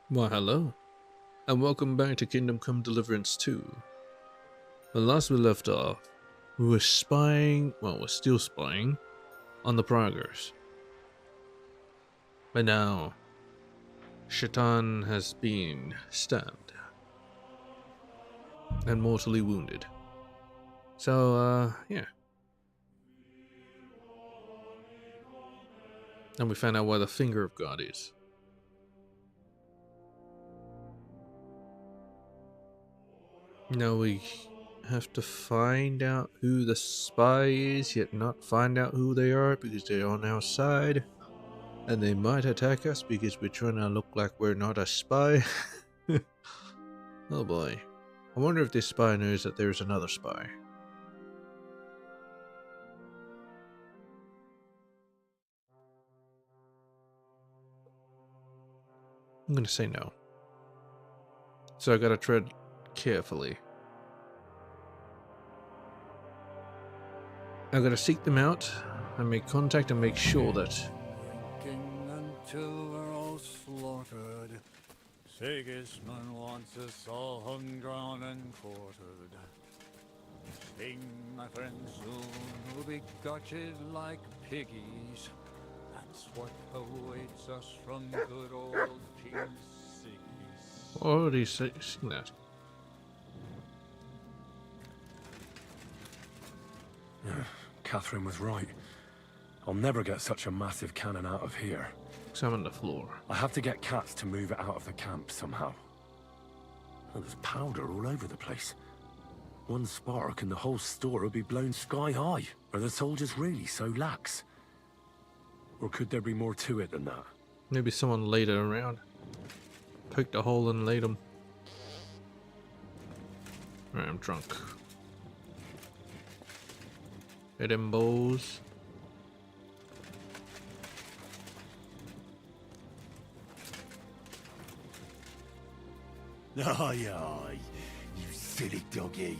Well, hello, and welcome back to Kingdom Come Deliverance 2. When last we left off, we were spying, well, we're still spying, on the progress. But now, Shaitan has been stabbed and mortally wounded. So, yeah. And we found out where the finger of God is. Now we have to find out who the spy is, yet not find out who they are because they're on our side. And they might attack us because we're trying to look like we're not a spy. Oh boy. I wonder if this spy knows that there's another spy. I'm gonna say no. So I gotta tread carefully. I gotta seek them out and make contact and make sure that Until we're all slaughtered. Sigismund wants us all hung, drawn, and quartered. Sting, my friends, soon we'll be gutted like piggies. That's what awaits us from good old King Siggy's. already seen that. Catherine was right. I'll never get such a massive cannon out of here. Examine the floor. I have to get Cats to move it out of the camp somehow. Oh, there's powder all over the place. One spark and the whole store will be blown sky high. Are the soldiers really so lax? Or could there be more to it than that? Maybe someone laid it around. Poked a hole and laid them. Alright, I'm drunk. Hit them balls. Aye, aye, you silly doggy.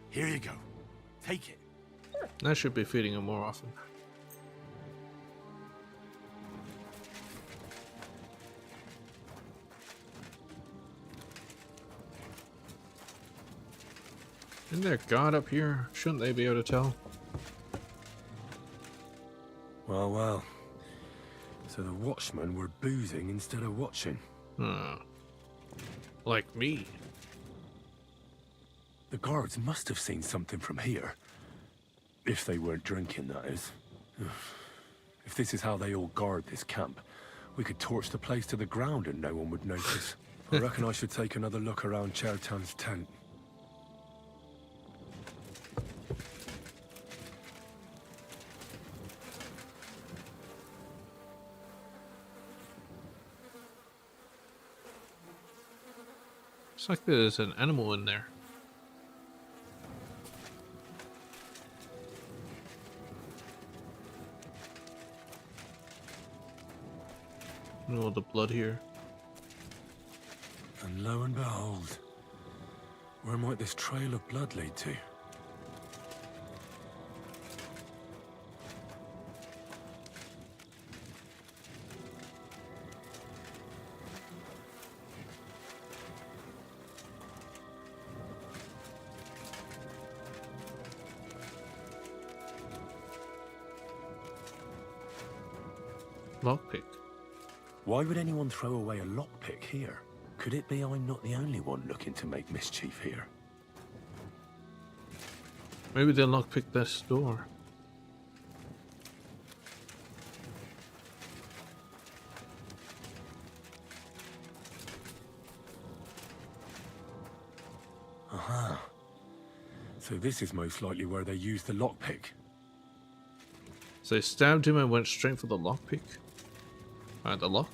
Here you go. Take it. I should be feeding him more often. Isn't there a guard up here? Shouldn't they be able to tell? Well, well. So the watchmen were boozing instead of watching. Hmm. Like me. The guards must have seen something from here. If they weren't drinking, that is. If this is how they all guard this camp, we could torch the place to the ground and no one would notice. I reckon I should take another look around Chertan's tent. It's like there's an animal in there. All the blood here. And lo and behold, where might this trail of blood lead to? Lockpick. Why would anyone throw away a lockpick here? Could it be I'm not the only one looking to make mischief here? Maybe they lockpicked this door. Aha. So this is most likely where they used the lockpick. So they stabbed him and went straight for the lockpick. The lock.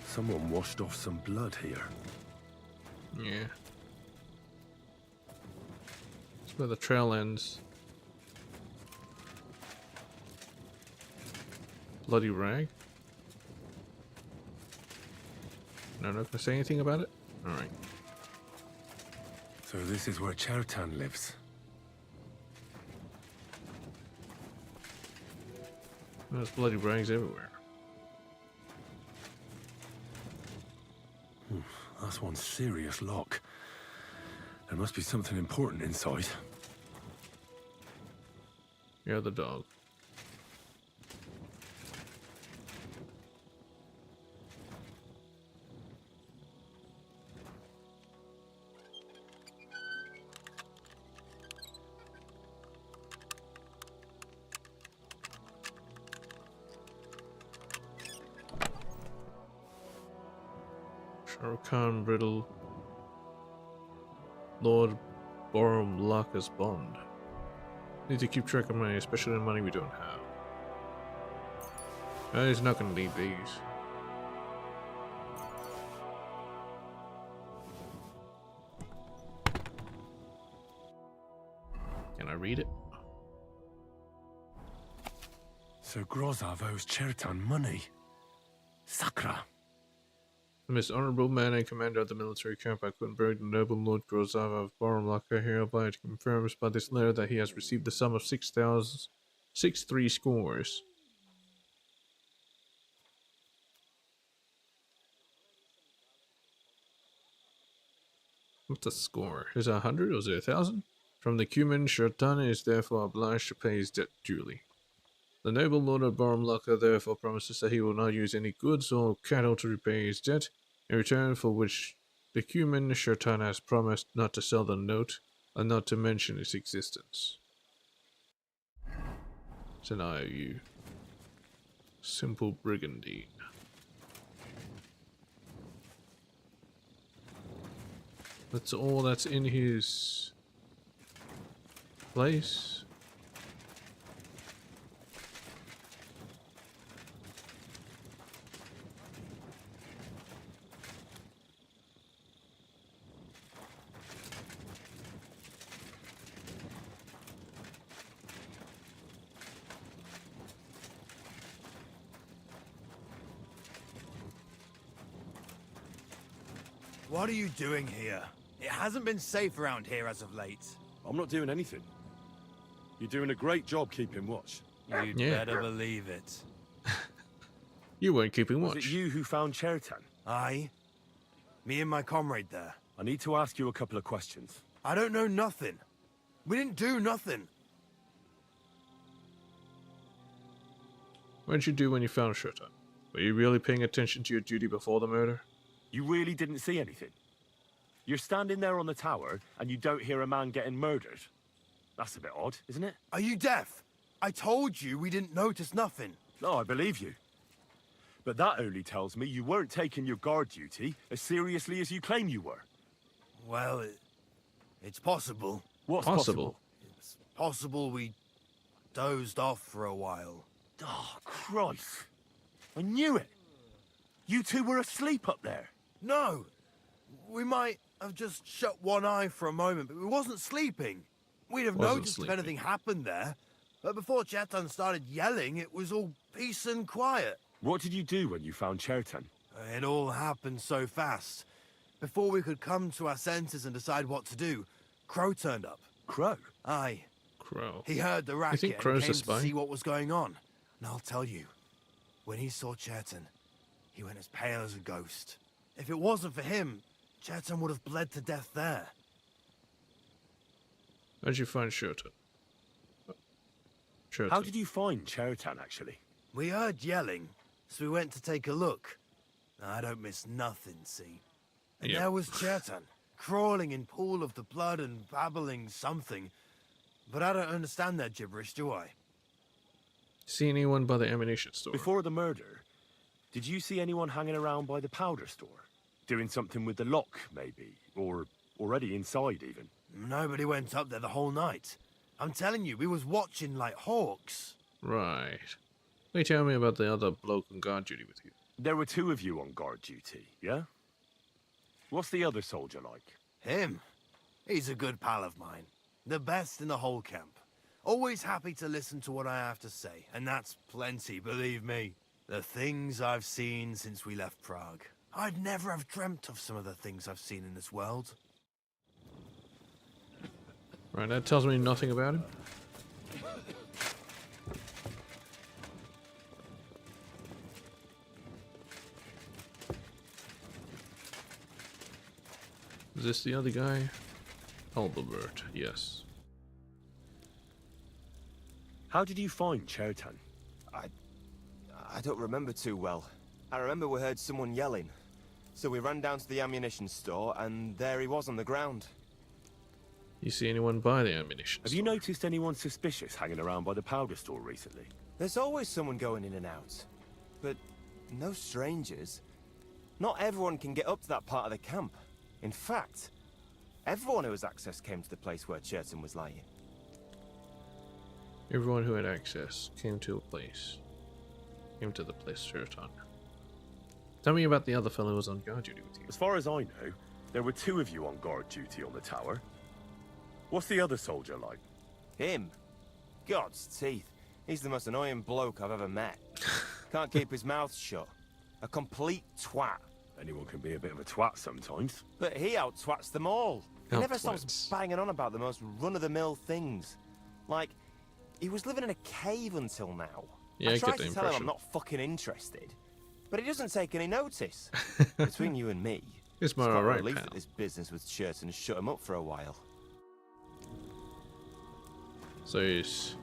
Someone washed off some blood here. Yeah. That's where the trail ends. Bloody rag. No, not gonna say anything about it? Alright. So this is where Chertan lives. There's bloody rags everywhere. That's one serious lock. There must be something important inside. You're the dog. Khan Brittle, Lord Borum Locker's Bond. Need to keep track of money, especially the money we don't have. He's not gonna need these. Can I read it? So Grozov owes Chertan money. Sakra. The most honorable man and commander of the military camp at Quinburg, the noble Lord Grozava of Borumlaka, hereby confirms by this letter that he has received the sum of 6,063 scores. What's a score? Is it 100 or is it 1,000? From the Cuman, Shertan is therefore obliged to pay his debt duly. The noble Lord of Borumlaka therefore promises that he will not use any goods or cattle to repay his debt, in return for which the Cuman Shertan has promised not to sell the note and not to mention its existence. It's an IOU. Simple brigandine. That's all that's in his place. What are you doing here? It hasn't been safe around here as of late. I'm not doing anything. You're doing a great job keeping watch. You'd Yeah. better believe it. You weren't keeping Was watch. it you who found Chertan? Aye. Me and my comrade there. I need to ask you a couple of questions. I don't know nothing. We didn't do nothing. What did you do when you found Shertan? Were you really paying attention to your duty before the murder? You really didn't see anything? You're standing there on the tower and you don't hear a man getting murdered? That's a bit odd, isn't it? Are you deaf? I told you we didn't notice nothing. No, I believe you. But that only tells me you weren't taking your guard duty as seriously as you claim you were. Well, it's possible. What's Possible. It's possible we dozed off for a while. Oh, Christ. I knew it. You two were asleep up there. No! We might have just shut one eye for a moment, but we wasn't sleeping. We'd have Wasn't noticed sleeping. if anything happened there. But before Chetan started yelling, it was all peace and quiet. What did you do when you found Chertan? It all happened so fast. Before we could come to our senses and decide what to do, Crow turned up. Crow? Aye. Crow. He heard the racket think and Crow's came a spy? to see what was going on. And I'll tell you, when he saw Chetan, he went as pale as a ghost. If it wasn't for him, Chetan would have bled to death there. How'd you find Shertan? Shertan. How did you find Chertan, actually? We heard yelling, so we went to take a look. I don't miss nothing, see? And Yep. there was Chetan, crawling in pool of the blood and babbling something. But I don't understand that gibberish, do I? See anyone by the ammunition store? Before the murder, did you see anyone hanging around by the powder store? Doing something with the lock, maybe? Or already inside, even? Nobody went up there the whole night. I'm telling you, we was watching like hawks. Right. Wait, tell me about the other bloke on guard duty with you. There were two of you on guard duty, yeah? What's the other soldier like? Him? He's a good pal of mine. The best in the whole camp. Always happy to listen to what I have to say, and that's plenty, believe me. The things I've seen since we left Prague. I'd never have dreamt of some of the things I've seen in this world. Right, that tells me nothing about him. Is this the other guy? Albert, yes. How did you find Chertan? I don't remember too well. I remember we heard someone yelling. So we ran down to the ammunition store, and there he was on the ground. You see anyone buy the ammunition? Have you noticed anyone suspicious hanging around by the powder store recently? There's always someone going in and out. But no strangers. Not everyone can get up to that part of the camp. In fact, everyone who has access came to the place where Chertan was lying. Everyone who had access came to a place. Came to the place Sheraton. Tell me about the other fellow who was on guard duty with you. As far as I know, there were two of you on guard duty on the tower. What's the other soldier like? Him? God's teeth. He's the most annoying bloke I've ever met. Can't keep his mouth shut. A complete twat. Anyone can be a bit of a twat sometimes. But he out-twats them all. He never stops Out-twats. banging on about the most run-of-the-mill things. Like, he was living in a cave until now. Yeah, I I tried get the to tell him I'm impression. not fucking interested. But he doesn't take any notice. Between you and me, It's more quite a alright, relief pal. that this business with Chertan shut him up for a while. So he's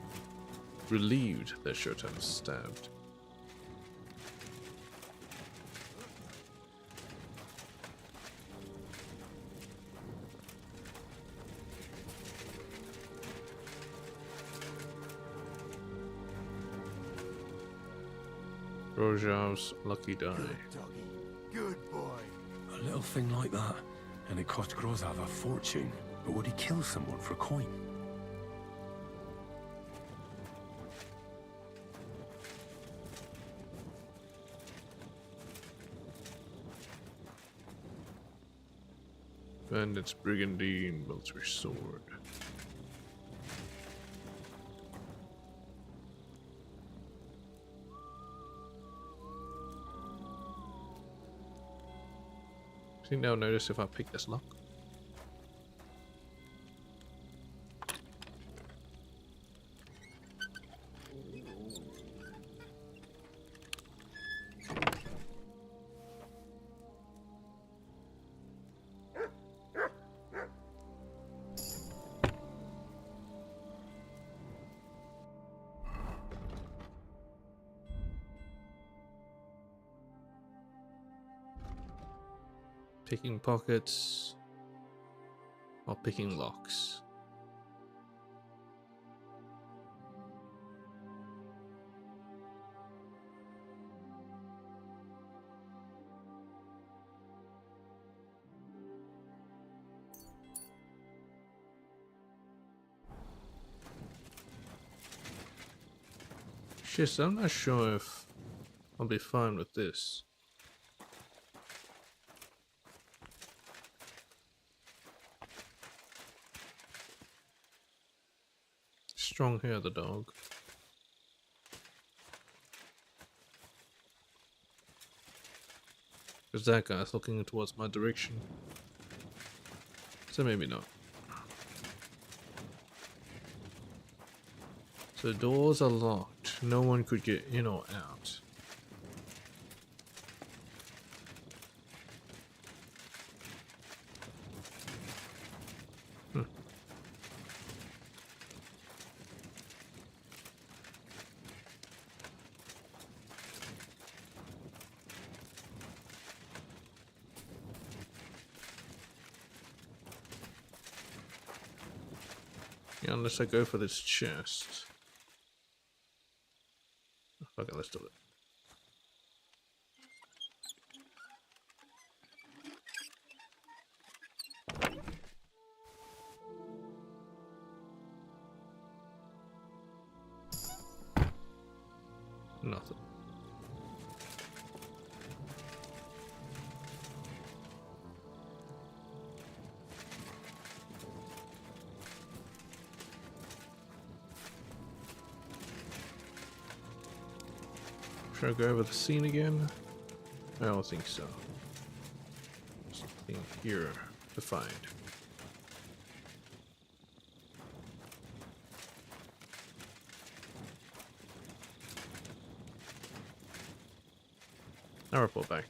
relieved that Sheraton was stabbed. Rojav's lucky die. Doggy. Good boy. A little thing like that, and it cost Grozav a fortune. But would he kill someone for a coin? Bandit's brigandine military sword. Think they'll notice if I pick this lock. Picking pockets or picking locks. Shit, I'm not sure if I'll be fine with this. Strong hair, the dog. Because that guy's looking towards my direction. So maybe not. So doors are locked. No one could get in or out. Yeah, unless I go for this chest. Okay, let's do it. Nothing. Should I go over the scene again? I don't think so. Something here to find. I'll report back.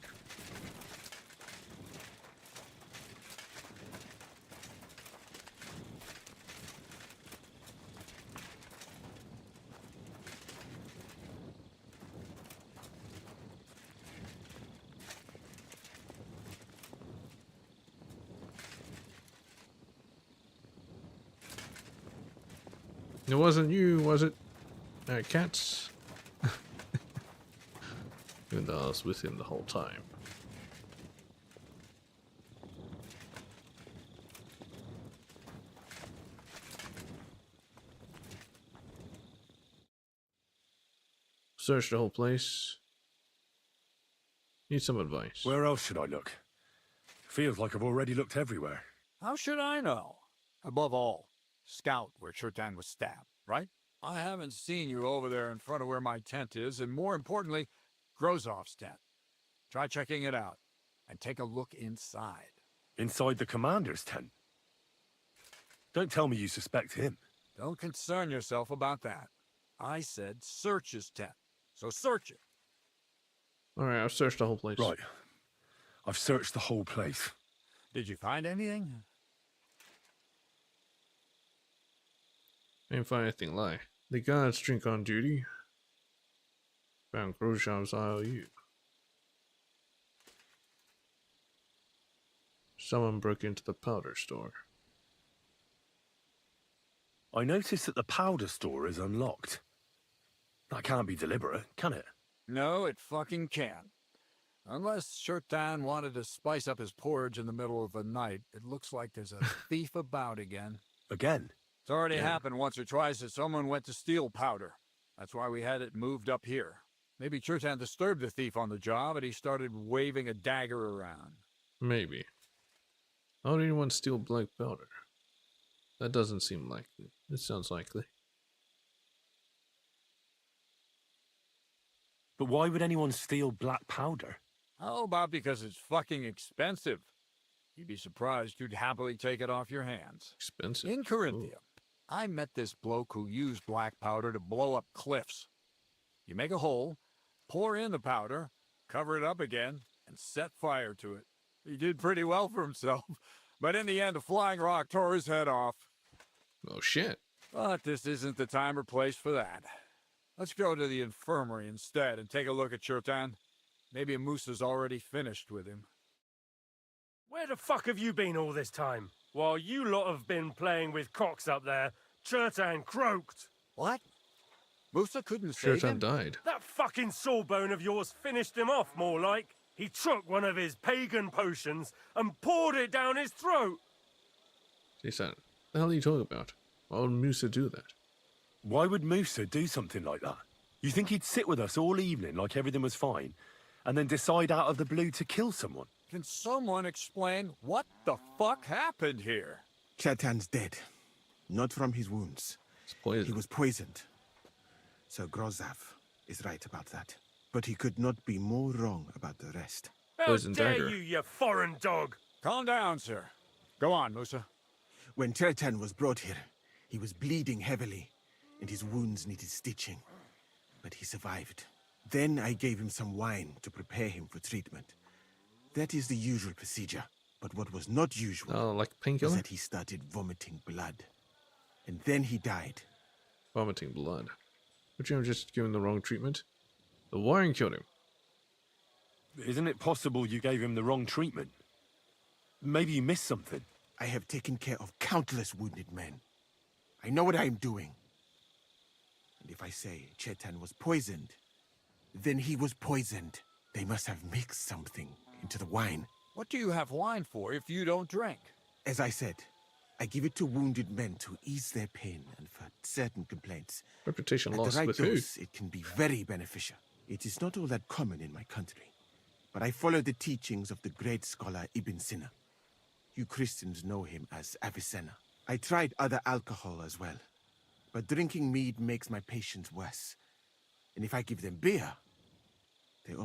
It wasn't you, was it? Cats? Even though I was with him the whole time. Search the whole place. Need some advice. Where else should I look? Feels like I've already looked everywhere. How should I know? Above all, scout where Chertan was stabbed, right? I haven't seen you over there in front of where my tent is, and more importantly, Grozov's tent. Try checking it out, and take a look inside. Inside the commander's tent? Don't tell me you suspect him. Don't concern yourself about that. I said search his tent, so search it. Alright, I've searched the whole place. Right. I've searched the whole place. Did you find anything? Ain't find anything like. The guards drink on duty. Found Groshov's IOU. Someone broke into the powder store. I noticed that the powder store is unlocked. That can't be deliberate, can it? No, it fucking can't. Unless Chertan wanted to spice up his porridge in the middle of the night, it looks like there's a thief about again. Again? It's already happened once or twice that someone went to steal powder. That's why we had it moved up here. Maybe Chertan disturbed the thief on the job and he started waving a dagger around. Maybe. How would anyone steal black powder? That doesn't seem likely. It sounds likely. But why would anyone steal black powder? How about because it's fucking expensive? You'd be surprised you'd happily take it off your hands. Expensive. In Corinthia, Ooh. I met this bloke who used black powder to blow up cliffs. You make a hole, pour in the powder, cover it up again, and set fire to it. He did pretty well for himself, but in the end a flying rock tore his head off. Oh shit. But this isn't the time or place for that. Let's go to the infirmary instead and take a look at Chertan. Maybe Musa's already finished with him. Where the fuck have you been all this time? While you lot have been playing with cocks up there, Chertan croaked. What? Musa couldn't save Chertan him? died. That fucking sawbone of yours finished him off, more like. He took one of his pagan potions and poured it down his throat. Jason, the hell are you talking about? Why would Musa do that? Why would Musa do something like that? You think he'd sit with us all evening like everything was fine, and then decide out of the blue to kill someone? Can someone explain what the fuck happened here? Chertan's dead. Not from his wounds. It's poison. He was poisoned. So Grozov is right about that. But he could not be more wrong about the rest. How Poison dare dagger. you foreign dog! Calm down, sir. Go on, Musa. When Chertan was brought here, he was bleeding heavily, and his wounds needed stitching. But he survived. Then I gave him some wine to prepare him for treatment. That is the usual procedure. But what was not usual Oh, like was painkiller? that he started vomiting blood. And then he died. Vomiting blood. Would you have just given the wrong treatment? The wine killed him. Isn't it possible you gave him the wrong treatment? Maybe you missed something. I have taken care of countless wounded men. I know what I am doing. And if I say Chertan was poisoned, then he was poisoned. They must have mixed something into the wine. What do you have wine for if you don't drink? As I said, I give it to wounded men to ease their pain and for certain complaints. Reputation At the lost right with who? dose, it can be very beneficial. It is not all that common in my country, but I follow the teachings of the great scholar Ibn Sina. You Christians know him as Avicenna. I tried other alcohol as well, but drinking mead makes my patients worse. And if I give them beer,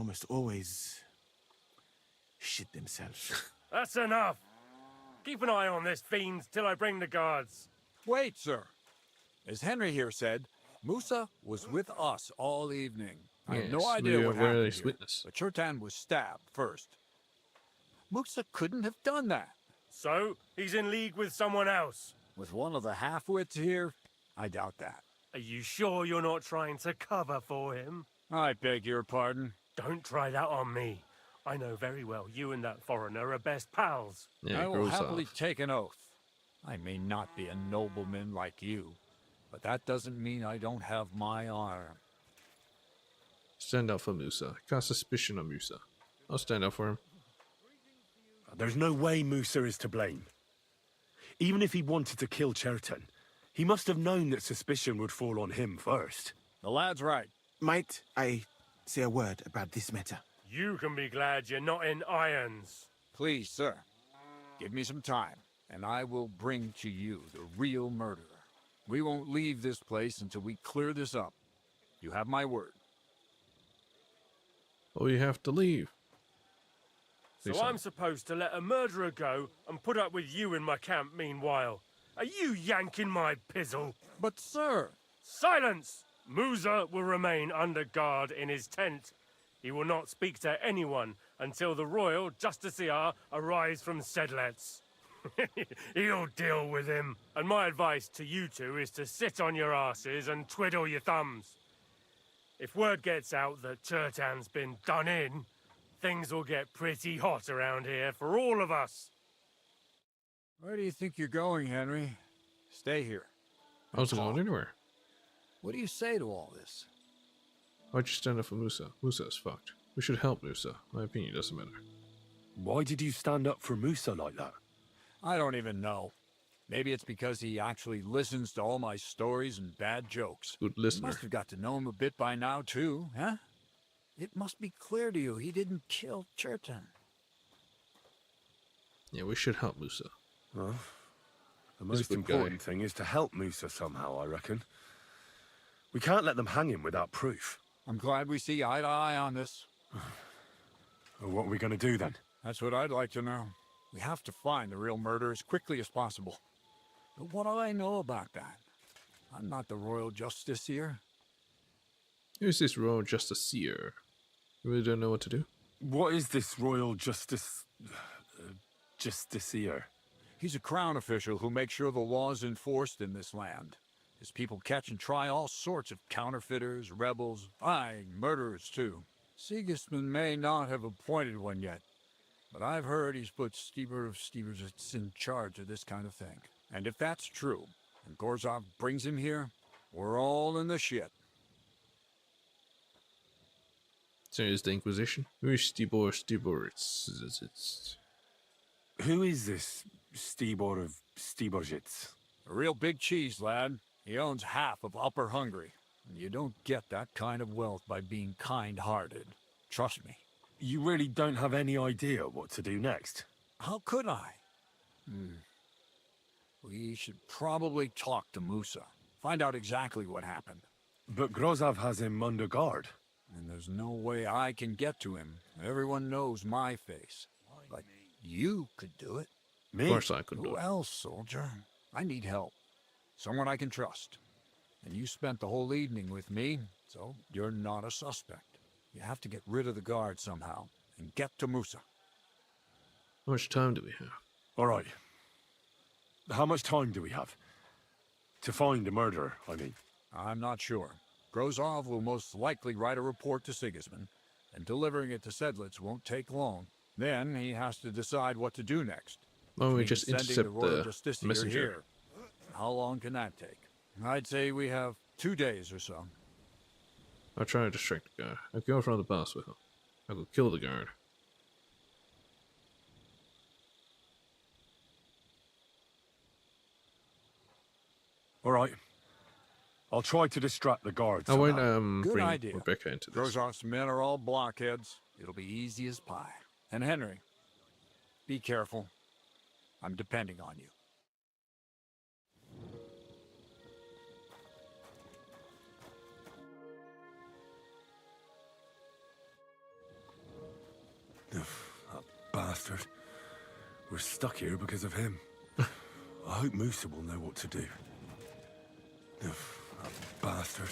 almost always shit themselves. That's enough! Keep an eye on this fiend till I bring the guards. Wait, sir. As Henry here said, Musa was with us all evening. I have no Yes, idea we what were happened his here, witness. but Chertan was stabbed first. Musa couldn't have done that. So, he's in league with someone else. With one of the half-wits here, I doubt that. Are you sure you're not trying to cover for him? I beg your pardon. Don't try that on me. I know very well you and that foreigner are best pals. Yeah, I it will grows happily off. take an oath. I may not be a nobleman like you, but that doesn't mean I don't have my honor. Stand up for Musa. Cast suspicion on Musa. I'll stand up for him. There's no way Musa is to blame. Even if he wanted to kill Chertan, he must have known that suspicion would fall on him first. The lad's right. Might I say a word about this matter? You can be glad you're not in irons. Please, sir, give me some time, and I will bring to you the real murderer. We won't leave this place until we clear this up. You have my word. Oh, you have to leave. So Do I'm something. supposed to let a murderer go and put up with you in my camp meanwhile. Are you yanking my pizzle? But, sir, Silence! Musa will remain under guard in his tent. He will not speak to anyone until the royal justiciar arrives from Sedlets. He'll deal with him. And my advice to you two is to sit on your asses and twiddle your thumbs. If word gets out that Chertan's been done in, things will get pretty hot around here for all of us. where do you think you're going, Henry? Stay here. I wasn't going anywhere. What do you say to all this? Why'd you stand up for Musa? Musa is fucked. We should help Musa. My opinion doesn't matter. Why did you stand up for Musa like that? I don't even know. Maybe it's because he actually listens to all my stories and bad jokes. Good You listener. must have got to know him a bit by now, too, huh? It must be clear to you he didn't kill Chertan. Yeah, we should help Musa. Well, the He's a most good guy. important thing is to help Musa somehow, I reckon. We can't let them hang him without proof. I'm glad we see eye to eye on this. Well, what are we going to do then? That's what I'd like to know. We have to find the real murderer as quickly as possible. But what do I know about that? I'm not the royal justiciar. Who's this royal justiciar? You really don't know what to do? What is this royal justiciar? He's a crown official who makes sure the law's enforced in this land. His people catch and try all sorts of counterfeiters, rebels, aye, murderers too. Sigismund may not have appointed one yet, but I've heard he's put Stieber of Stiebersitz in charge of this kind of thing. And if that's true, and Gorzov brings him here, we're all in the shit. So is the Inquisition? Who is Stibor? It's Who is this Stibor of Stiborzitz? A real big cheese, lad. He owns half of Upper Hungary. And you don't get that kind of wealth by being kind-hearted. Trust me. You really don't have any idea what to do next? How could I? We should probably talk to Musa. Find out exactly what happened. But Grozov has him under guard. And there's no way I can get to him. Everyone knows my face. But you could do it. Me? of course I could do Who it. else, soldier? I need help. Someone I can trust. And you spent the whole evening with me, so you're not a suspect. You have to get rid of the guard somehow, and get to Musa. How much time do we have? All right. How much time do we have? To find the murderer, I mean. I'm not sure. Grozov will most likely write a report to Sigismund, and delivering it to Sedlitz won't take long. Then he has to decide what to do next. Why don't we Means just sending intercept Royal the Justiciar messenger? here. How long can that take? I'd say we have 2 days or so. I'll try to distract the guy. I'll go in front of the boss with him. I'll go kill the guard. All right. I'll try to distract the guards. I won't somehow. Good bring idea. Rebecca into this. Grozov's men are all blockheads. It'll be easy as pie. And Henry, be careful. I'm depending on you. bastard. We're stuck here because of him. I hope Musa will know what to do. That bastard.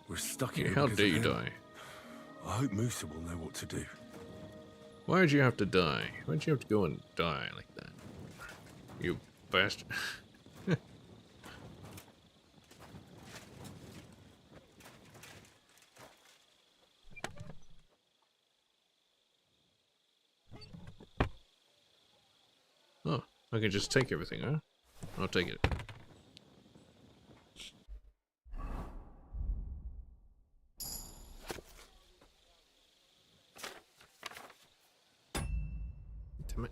We're stuck here How because dare of you him. die? I hope Musa will know what to do. Why'd you have to die? Why'd you have to go and die like that? You bastard. Oh, I can just take everything, huh? I'll take it. Damn it.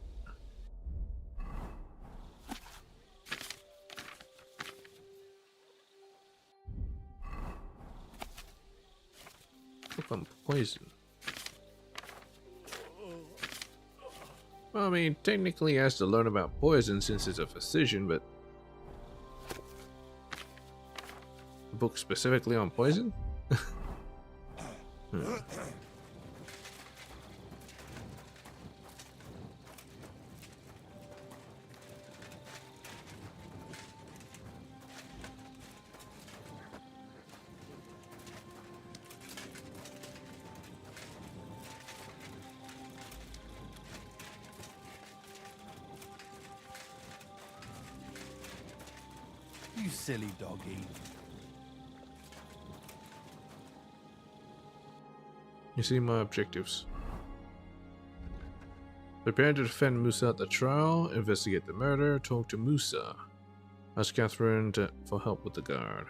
Look, I'm poisoned. Well, I mean, technically he has to learn about poison since he's a physician, but... A book specifically on poison? You silly doggy. You see my objectives. Prepare to defend Musa at the trial, investigate the murder, talk to Musa. Ask Catherine for help with the guard.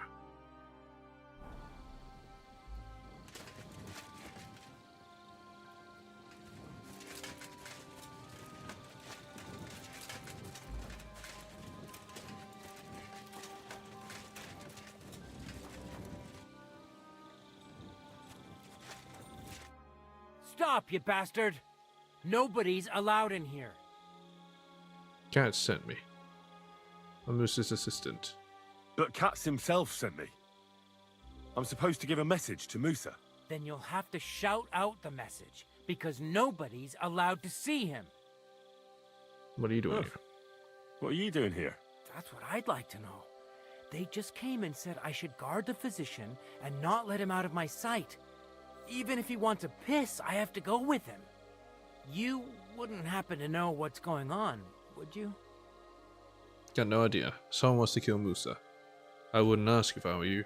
Stop, you bastard! Nobody's allowed in here. Cat sent me. I'm Musa's assistant. But Katz himself sent me. I'm supposed to give a message to Musa. Then you'll have to shout out the message, because nobody's allowed to see him. What are you doing Oh. here? What are you doing here? That's what I'd like to know. They just came and said I should guard the physician and not let him out of my sight. Even if he wants a piss, I have to go with him. You wouldn't happen to know what's going on, would you? Got no idea. Someone wants to kill Musa. I wouldn't ask if I were you.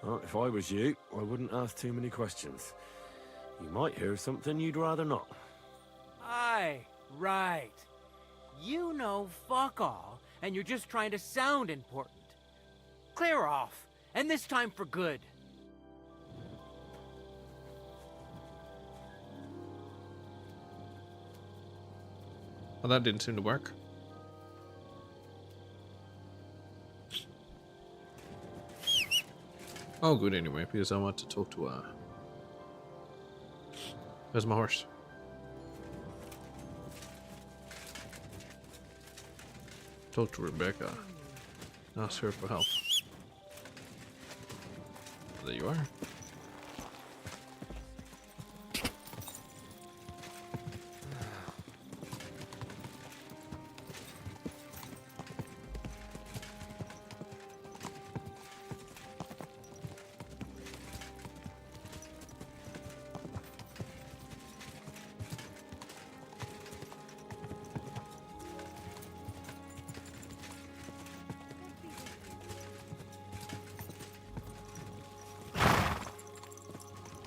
Well, if I was you, I wouldn't ask too many questions. You might hear something you'd rather not. Aye, right. You know fuck all, and you're just trying to sound important. Clear off, and this time for good. Well, that didn't seem to work. Oh, good anyway, because I want to talk to Where's my horse? Talk to Rebecca. Ask her for help. There you are.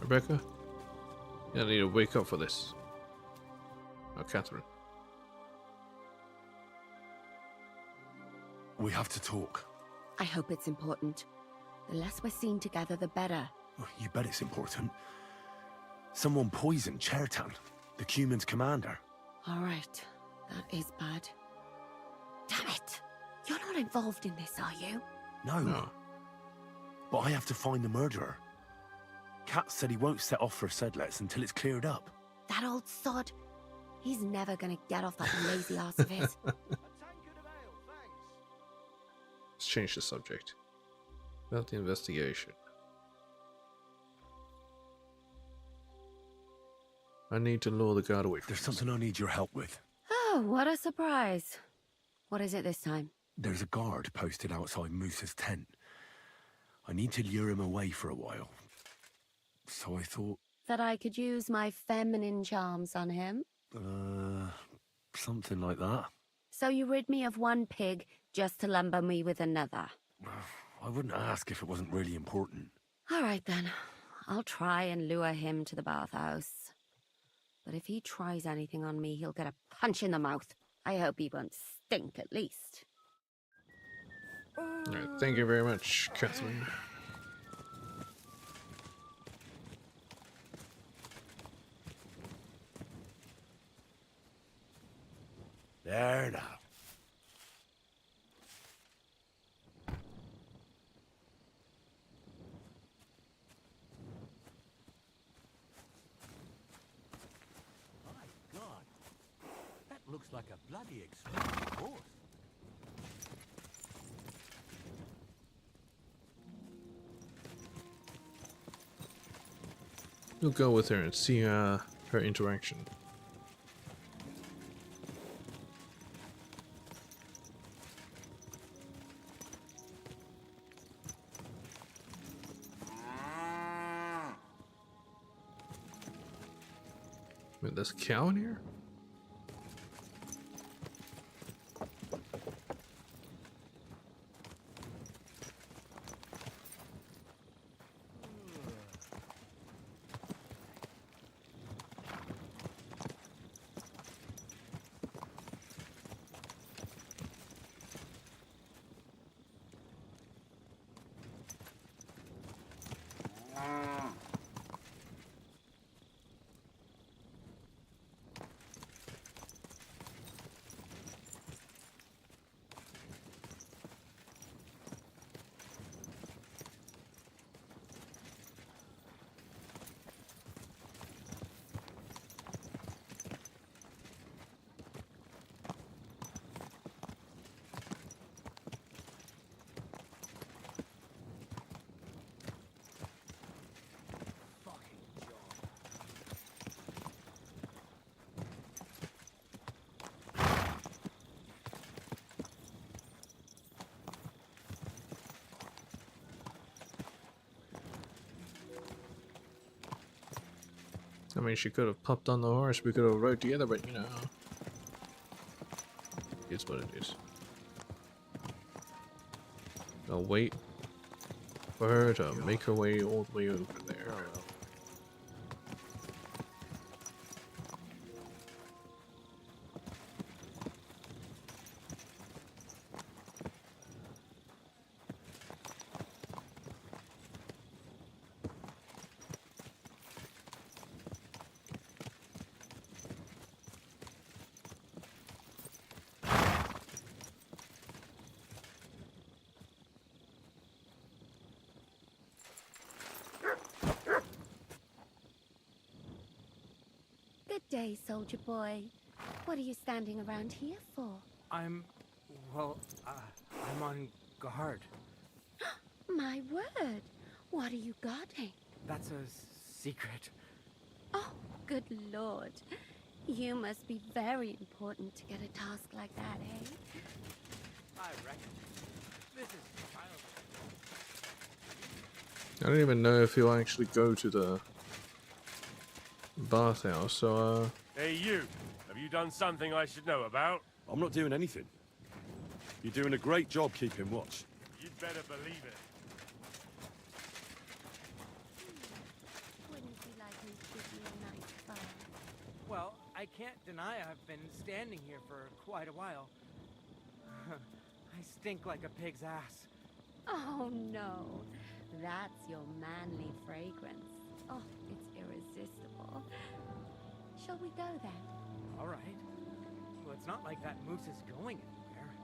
Rebecca? I need to wake up for this. Oh, Catherine. We have to talk. I hope it's important. The less we're seen together, the better. Oh, you bet it's important. Someone poisoned Chertan, the Cuman's commander. All right, that is bad. Damn it! You're not involved in this, are you? No. But I have to find the murderer. Kat said he won't set off for Sedlets until it's cleared up. That old sod. He's never gonna get off that lazy ass of his. Let's change the subject. About the investigation. I need to lure the guard away from There's us. something I need your help with. Oh, what a surprise. What is it this time? There's a guard posted outside Moose's tent. I need to lure him away for a while. So I thought, That I could use my feminine charms on him? something like that. So you rid me of one pig just to lumber me with another. I wouldn't ask if it wasn't really important. All right then. I'll try and lure him to the bathhouse. But if he tries anything on me, he'll get a punch in the mouth. I hope he won't stink at least. Alright, thank you very much, Catherine. There now. My God, that looks like a bloody expensive horse. We'll go with her and see her interaction. Wait, there's a cow in here? I mean, she could have popped on the horse, we could have rode together, but you know. It's what it is. I'll wait for her to make her way all the way over there. Good day, soldier boy. What are you standing around here for? I'm on guard. My word. What are you guarding? That's a secret. Oh, good lord. You must be very important to get a task like that, eh? I reckon. This is childish. I don't even know if he'll actually go to the bathhouse, so Hey, you. Have you done something I should know about? I'm not doing anything. You're doing a great job keeping watch. You'd better believe it. Wouldn't you like me to give you a nice bath? Well, I can't deny I've been standing here for quite a while. I stink like a pig's ass. Oh no, that's your manly fragrance. Oh, it's irresistible. Shall we go then? All right. Well, it's not like that moose is going anywhere.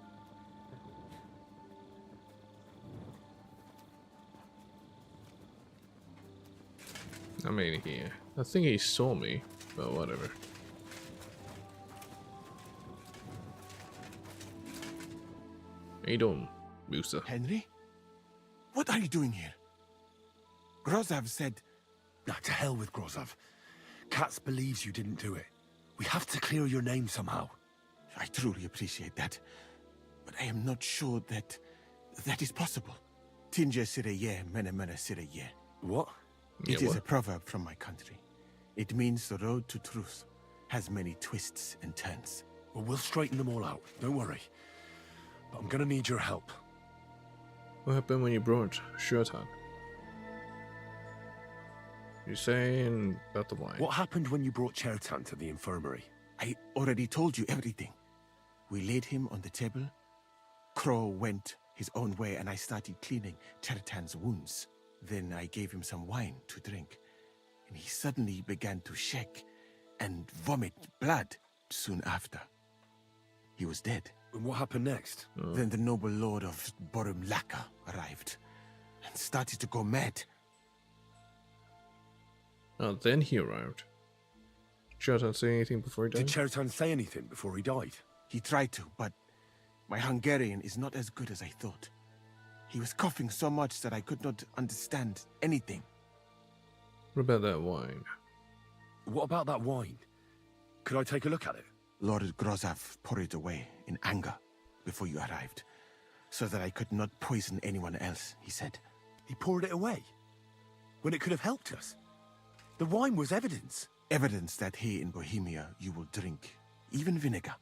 I mean, I think he saw me, but whatever. How you doing, Musa? Henry? What are you doing here? Grozav said... Ah, to hell with Grozov. Katz believes you didn't do it. We have to clear your name somehow. I truly appreciate that, but I am not sure that is possible. Tinja sireye, mene mene sireye. What? It is a proverb from my country. It means the road to truth has many twists and turns. Well, we'll straighten them all out. Don't worry. But I'm gonna need your help. What happened when you brought shirt on? You're saying about the wine. What happened when you brought Chertan to the infirmary? I already told you everything. We laid him on the table. Crow went his own way and I started cleaning Chertan's wounds. Then I gave him some wine to drink. And he suddenly began to shake and vomit blood soon after. He was dead. And what happened next? Then the noble lord of Borum Laka arrived and started to go mad. Oh, then he arrived. Chertan say anything before he died? Did Chertan say anything before he died? He tried to, but my Hungarian is not as good as I thought. He was coughing so much that I could not understand anything. What about that wine? What about that wine? Could I take a look at it? Lord Grozov poured it away in anger before you arrived, so that I could not poison anyone else, he said. He poured it away? When it could have helped us? The wine was evidence. Evidence that here in Bohemia you will drink, even vinegar.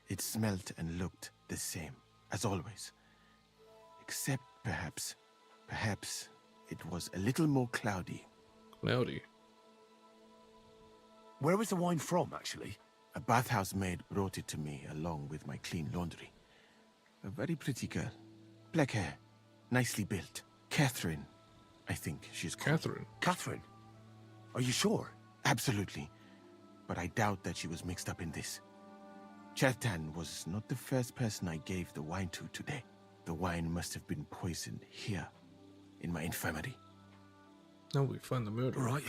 It smelt and looked the same, as always. Except perhaps it was a little more cloudy. Cloudy? Where was the wine from, actually? A bathhouse maid brought it to me along with my clean laundry. A very pretty girl. Black hair, nicely built. Catherine, I think she's called. Catherine? Catherine? Are you sure? Absolutely. But I doubt that she was mixed up in this. Chertan was not the first person I gave the wine to today. The wine must have been poisoned here, in my infirmary. Now we find the murderer. Right.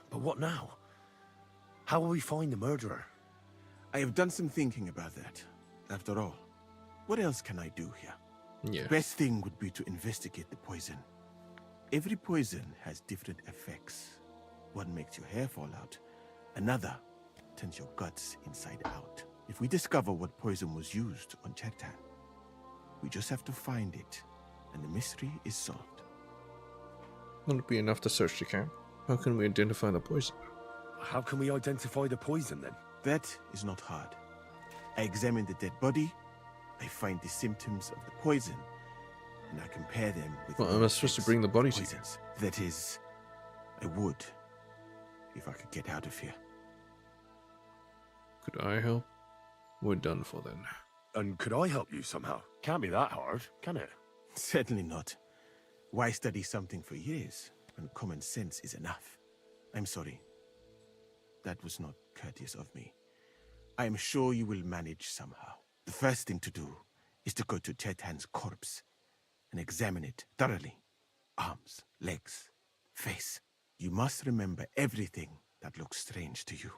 But what now? How will we find the murderer? I have done some thinking about that. After all, what else can I do here? Yeah. Best thing would be to investigate the poison. Every poison has different effects. One makes your hair fall out. Another turns your guts inside out. If we discover what poison was used on Chertan, we just have to find it, and the mystery is solved. Won't it be enough to search the camp? How can we identify the poison? How can we identify the poison, then? That is not hard. I examine the dead body, I find the symptoms of the poison, and I compare them with... Well, am I supposed to bring the body to you? poisons. That is, I would, if I could get out of here. Could I help? We're done for then. And could I help you somehow? Can't be that hard, can it? Certainly not. Why study something for years when common sense is enough? I'm sorry. That was not courteous of me. I am sure you will manage somehow. The first thing to do is to go to Chertan's corpse and examine it thoroughly. Arms, legs, face. You must remember everything that looks strange to you.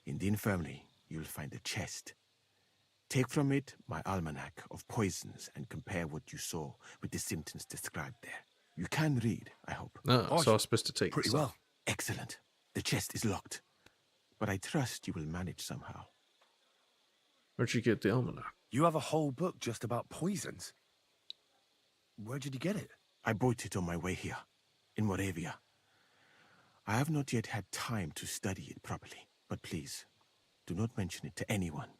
In the infirmary, you'll find a chest. Take from it my almanac of poisons and compare what you saw with the symptoms described there. You can read, I hope. Ah, so I was supposed to take Pretty this well. off. Excellent. The chest is locked. But I trust you will manage somehow. Where'd you get the almanac? You have a whole book just about poisons. Where did you get it? I bought it on my way here, in Moravia. I have not yet had time to study it properly, but please, do not mention it to anyone.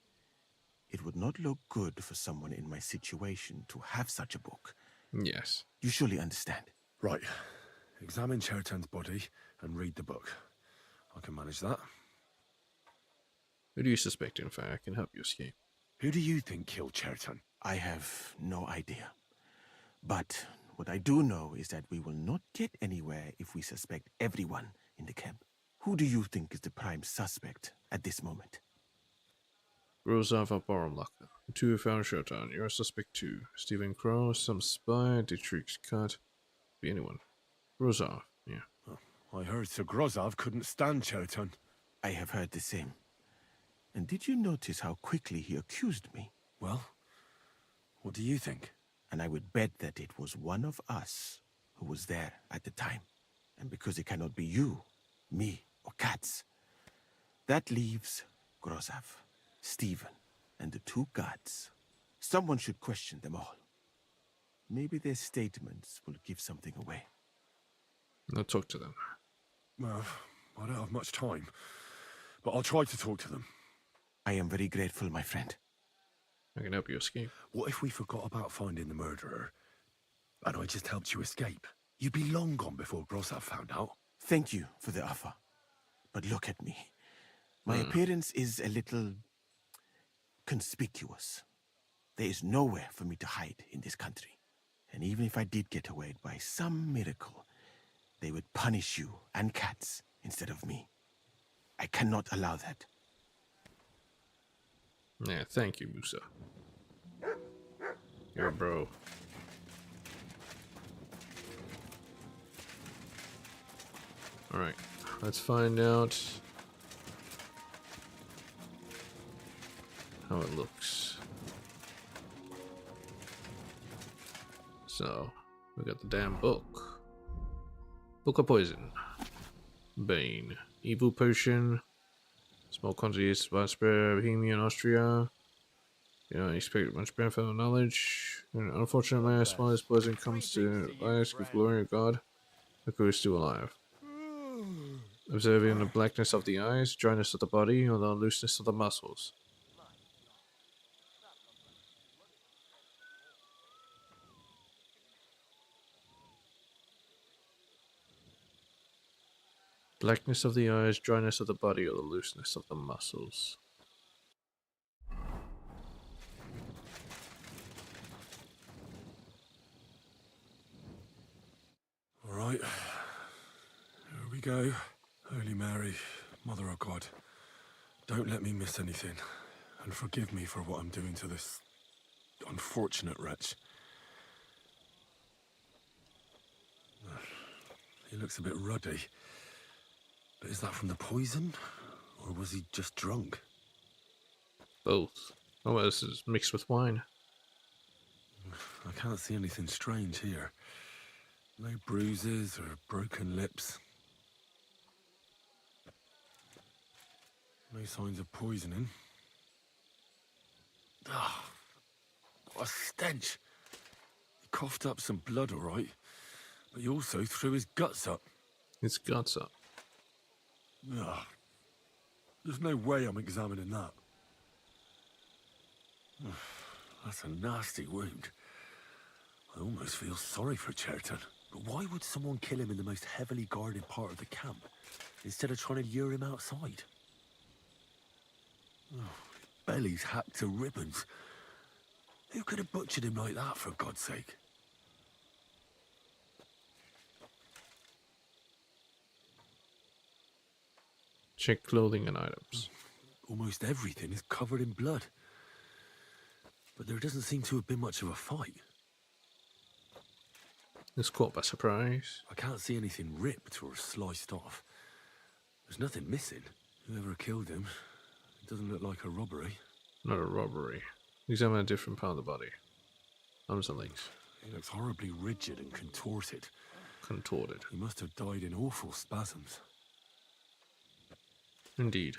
It would not look good for someone in my situation to have such a book. Yes. You surely understand. Right. Examine Chertan's body and read the book. I can manage that. Who do you suspect, in fact? I can help you escape. Who do you think killed Chertan? I have no idea. But what I do know is that we will not get anywhere if we suspect everyone in the camp. Who do you think is the prime suspect at this moment? Rosava Boromlaka. Two have found Chertan. You're a suspect too. Stephen Crow, some spy, Dietrich's cut. Be anyone. Rosava, yeah. Oh, I heard Sir Grozov couldn't stand Chertan. I have heard the same. And did you notice how quickly he accused me? Well, what do you think? And I would bet that it was one of us who was there at the time. And because it cannot be you, me, or Katz, That leaves Grozav, Stephen, and the two gods. Someone should question them all. Maybe their statements will give something away. I'll talk to them. Well, I don't have much time, but I'll try to talk to them. I am very grateful, my friend. I can help you escape. What if we forgot about finding the murderer, and I just helped you escape? You'd be long gone before Grozav found out. Thank you for the offer. But look at me. My appearance is a little conspicuous. There is nowhere for me to hide in this country. And even if I did get away by some miracle, they would punish you and cats instead of me. I cannot allow that. Yeah, thank you, Musa. You're a bro. Alright, let's find out how it looks. So, we got the damn book. Book of Poison. Bane. Evil Potion. Small quantities widespread Bohemia and Austria. You don't expect much benefit of knowledge. And unfortunately, as far as poison comes to eyes with glory of God, the crew is still alive. Observing the blackness of the eyes, dryness of the body, or the looseness of the muscles. Blackness of the eyes, dryness of the body, or the looseness of the muscles. All right, here we go. Holy Mary, Mother of God, don't let me miss anything, and forgive me for what I'm doing to this unfortunate wretch. He looks a bit ruddy. But is that from the poison? Or was he just drunk? Both. Oh, well, this is mixed with wine. I can't see anything strange here. No bruises or broken lips. No signs of poisoning. Ah, what a stench. He coughed up some blood, all right. But he also threw his guts up. His guts up. Ugh. There's no way I'm examining that. Ugh, that's a nasty wound. I almost feel sorry for Cherton. But why would someone kill him in the most heavily guarded part of the camp, instead of trying to lure him outside? Oh, his belly's hacked to ribbons. Who could have butchered him like that, for God's sake? Check clothing and items. Almost everything is covered in blood. But there doesn't seem to have been much of a fight. It's caught by surprise. I can't see anything ripped or sliced off. There's nothing missing. Whoever killed him, it doesn't look like a robbery. Not a robbery. Examine a different part of the body. Arms and legs. He looks horribly rigid and contorted. Contorted. He must have died in awful spasms. Indeed.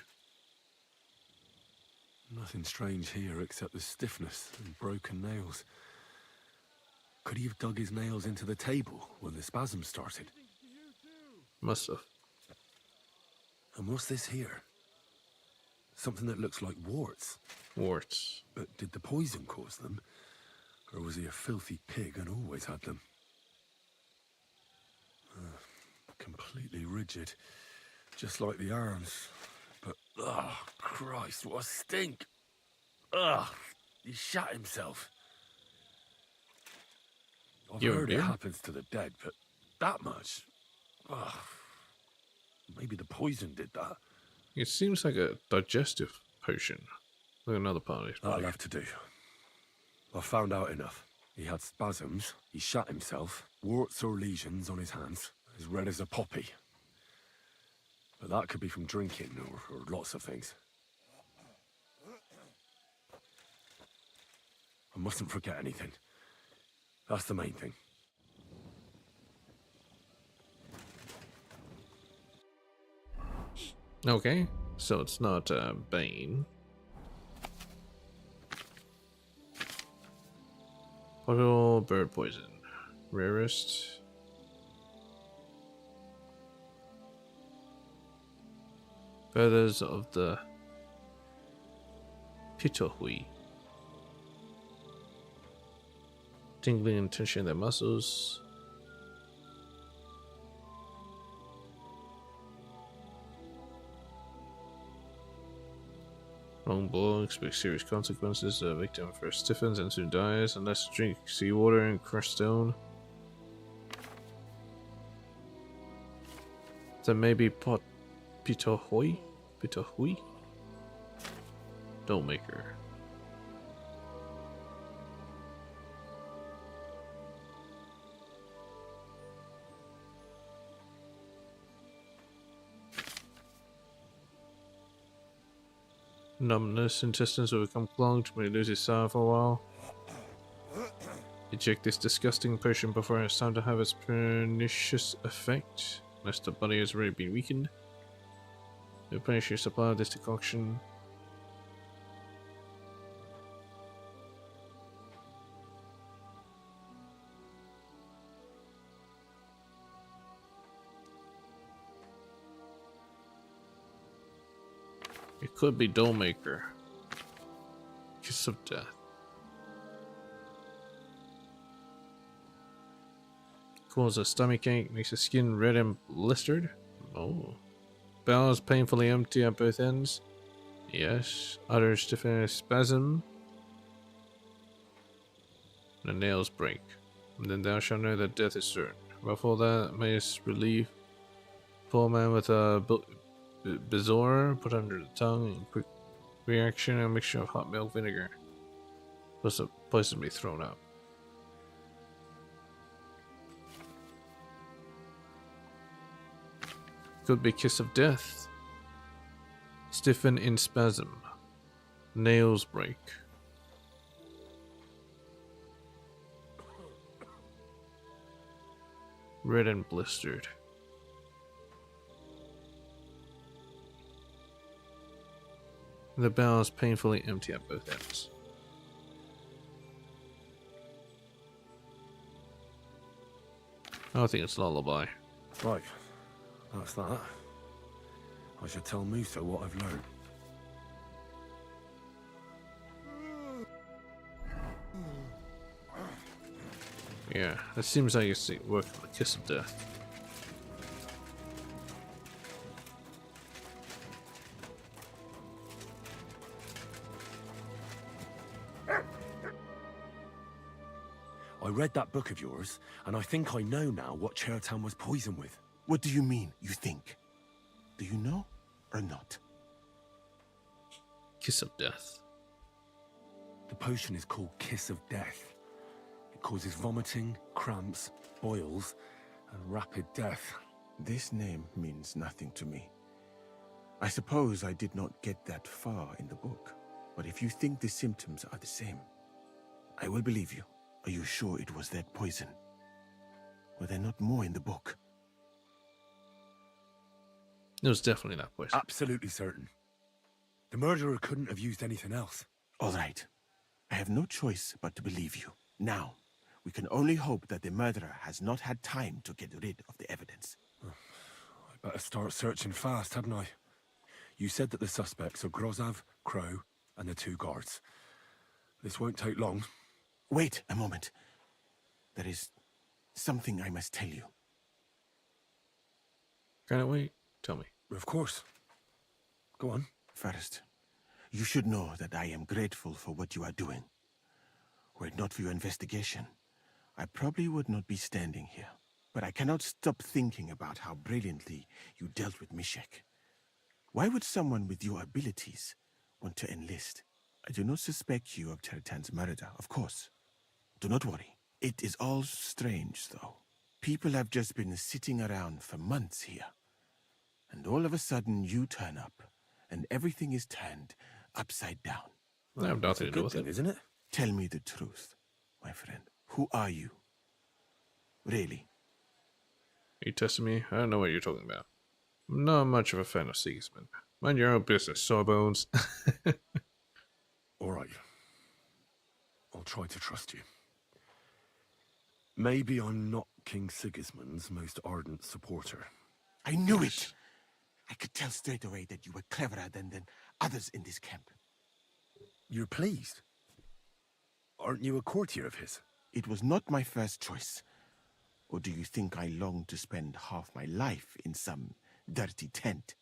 Nothing strange here except the stiffness and broken nails. Could he have dug his nails into the table when the spasms started? Must have. And what's this here? Something that looks like warts. Warts. But did the poison cause them? Or was he a filthy pig and always had them? Completely rigid. Just like the arms. But, oh, Christ, what a stink! Ugh, he shot himself. I've heard it happens to the dead, but that much? Ugh. Maybe the poison did that. It seems like a digestive potion. Like another part of his body. That'll have to do. I found out enough. He had spasms, he shot himself, warts or lesions on his hands, as red as a poppy. But that could be from drinking, or lots of things. I mustn't forget anything. That's the main thing. Okay. So it's not Bane. Puddle bird poison. Rarest. Feathers of the Pitohui. Tingling and tension in their muscles. Long blow, expect serious consequences. The victim first stiffens and soon dies unless drink seawater and crushed stone. Then maybe Pitohui? Pitohui? Dollmaker. Numbness, intestines will become clogged when he loses sour for a while. Eject this disgusting potion before it's time to have its pernicious effect, unless the body has already been weakened. Replenish your supply of this decoction. It could be Dollmaker. Kiss of Death. Causes a stomach ache, makes the skin red and blistered. Oh. Bowels painfully empty at both ends. Yes. Utter stiffness spasm. The nails break. And then thou shalt know that death is certain. Ruffle that mayest relieve. Poor man with a bezoar put under the tongue and quick reaction, a mixture of hot milk vinegar. Plus a poison be thrown up. Could be kiss of death. Stiffen in spasm. Nails break. Red and blistered. The bowels painfully empty at both ends. I think it's lullaby. Right. That's that. I should tell Musa what I've learned. Yeah, it seems like it's working the kiss of death. I read that book of yours, and I think I know now what Chertan was poisoned with. What do you mean, you think? Do you know or not? Kiss of death. The potion is called Kiss of Death. It causes vomiting, cramps, boils, and rapid death. This name means nothing to me. I suppose I did not get that far in the book, but if you think the symptoms are the same, I will believe you. Are you sure it was that poison? Were there not more in the book? It was definitely that poison. Absolutely certain. The murderer couldn't have used anything else. All right. I have no choice but to believe you. Now, we can only hope that the murderer has not had time to get rid of the evidence. I better start searching fast, hadn't I? You said that the suspects are Grozav, Crow, and the 2 guards. This won't take long. Wait a moment. There is something I must tell you. Can I wait? Tell me. Of course. Go on. First, you should know that I am grateful for what you are doing. Were it not for your investigation, I probably would not be standing here. But I cannot stop thinking about how brilliantly you dealt with Mishek. Why would someone with your abilities want to enlist? I do not suspect you of Chertan's murder, of course. Do not worry. It is all strange, though. People have just been sitting around for months here. And all of a sudden you turn up, and everything is turned upside down. I have nothing to do with it. Isn't it? Tell me the truth, my friend. Who are you? Really? Are you testing me? I don't know what you're talking about. I'm not much of a fan of Sigismund. Mind your own business, sawbones. All right. I'll try to trust you. Maybe I'm not King Sigismund's most ardent supporter. I knew it! I could tell straight away that you were cleverer than others in this camp. You're pleased? Aren't you a courtier of his? It was not my first choice. Or do you think I long to spend half my life in some dirty tent?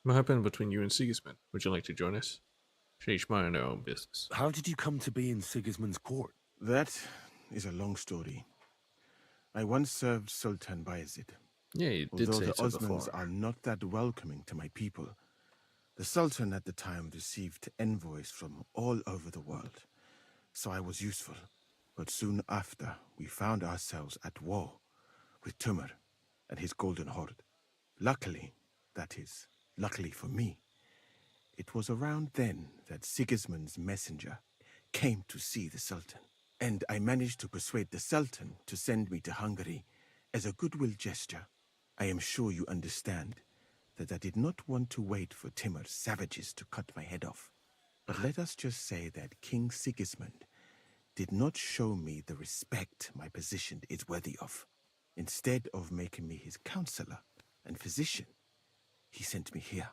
What happened between you and Sigismund? Would you like to join us? Should each mind their own business. How did you come to be in Sigismund's court? That is a long story. I once served Sultan Bayezid. Yeah, you did Although say the so Osmans before. are not that welcoming to my people, the Sultan at the time received envoys from all over the world, so I was useful. But soon after, we found ourselves at war with Timur and his Golden Horde. Luckily, that is, luckily for me, it was around then that Sigismund's messenger came to see the Sultan. And I managed to persuade the Sultan to send me to Hungary as a goodwill gesture. I am sure you understand that I did not want to wait for Timur's savages to cut my head off. But let us just say that King Sigismund did not show me the respect my position is worthy of. Instead of making me his counselor and physician, he sent me here.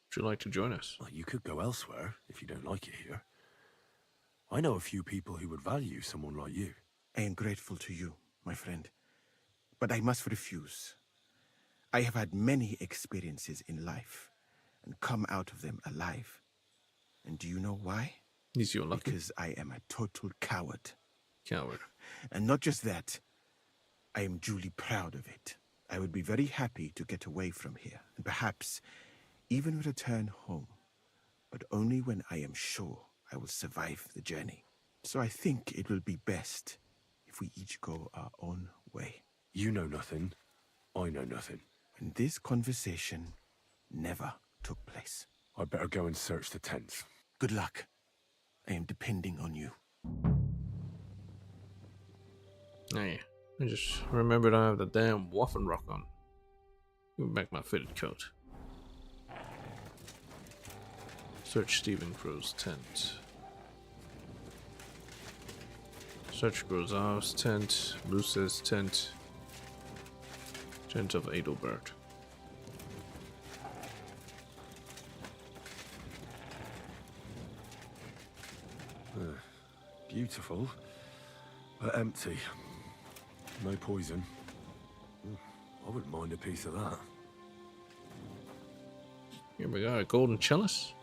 Would you like to join us? Well, you could go elsewhere if you don't like it here. I know a few people who would value someone like you. I am grateful to you, my friend, but I must refuse. I have had many experiences in life and come out of them alive. And do you know why? Is you lucky? Because I am a total coward. Coward. And not just that, I am duly proud of it. I would be very happy to get away from here and perhaps even return home, but only when I am sure I will survive the journey. So I think it will be best if we each go our own way. You know nothing. I know nothing. And this conversation never took place. I'd better go and search the tents. Good luck. I am depending on you. Oh yeah. I just remembered I have the damn Waffen rock on. Give me back my fitted coat. Search Stephen Crow's tent. Search Grozov's tent. Luce's tent. Tent of Adelbert. Beautiful, but empty. No poison. I wouldn't mind a piece of that. Here we go, a golden chalice.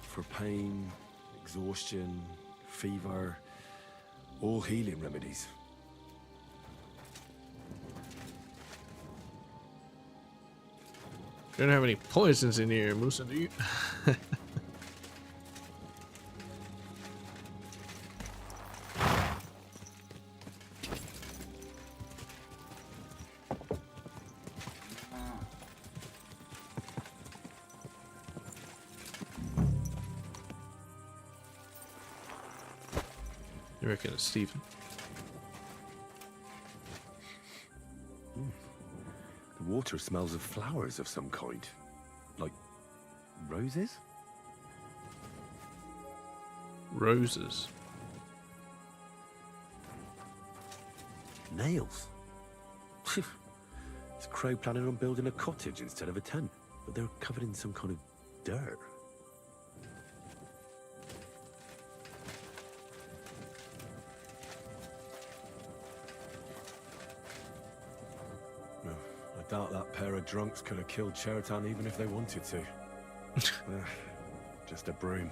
For pain, exhaustion, fever, all healing remedies. You don't have any poisons in here, Musa, do you? You reckon it's Stephen? The water smells of flowers of some kind. Like roses? Roses. Nails. Is Crow planning on building a cottage instead of a tent? But they're covered in some kind of dirt. I doubt that pair of drunks could have killed Chertan even if they wanted to. Just a broom.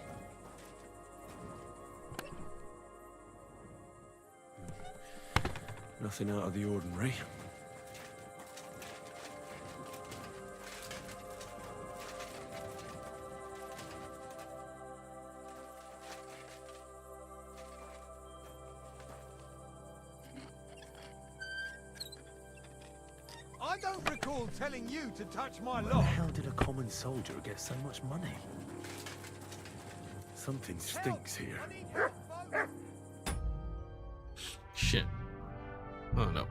Nothing out of the ordinary. I don't recall telling you to touch my Where the hell did a common soldier get so much money? Something stinks here. Shit. Oh no.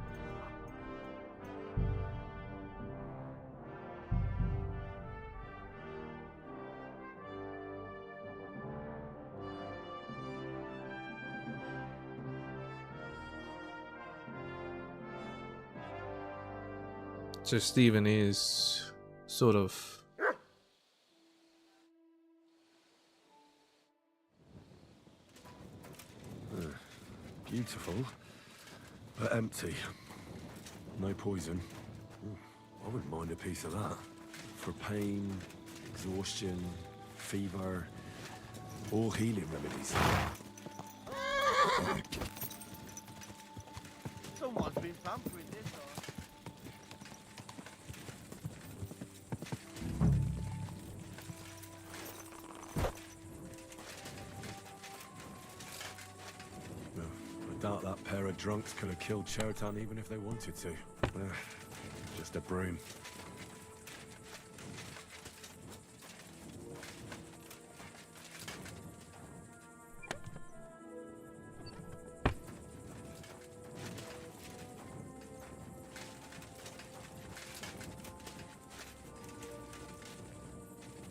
So Stephen is sort of... Beautiful, but empty. No poison. I wouldn't mind a piece of that. For pain, exhaustion, fever, all healing remedies. Someone's been pampering this one. I doubt that pair of drunks could have killed Chertan even if they wanted to. Just a broom.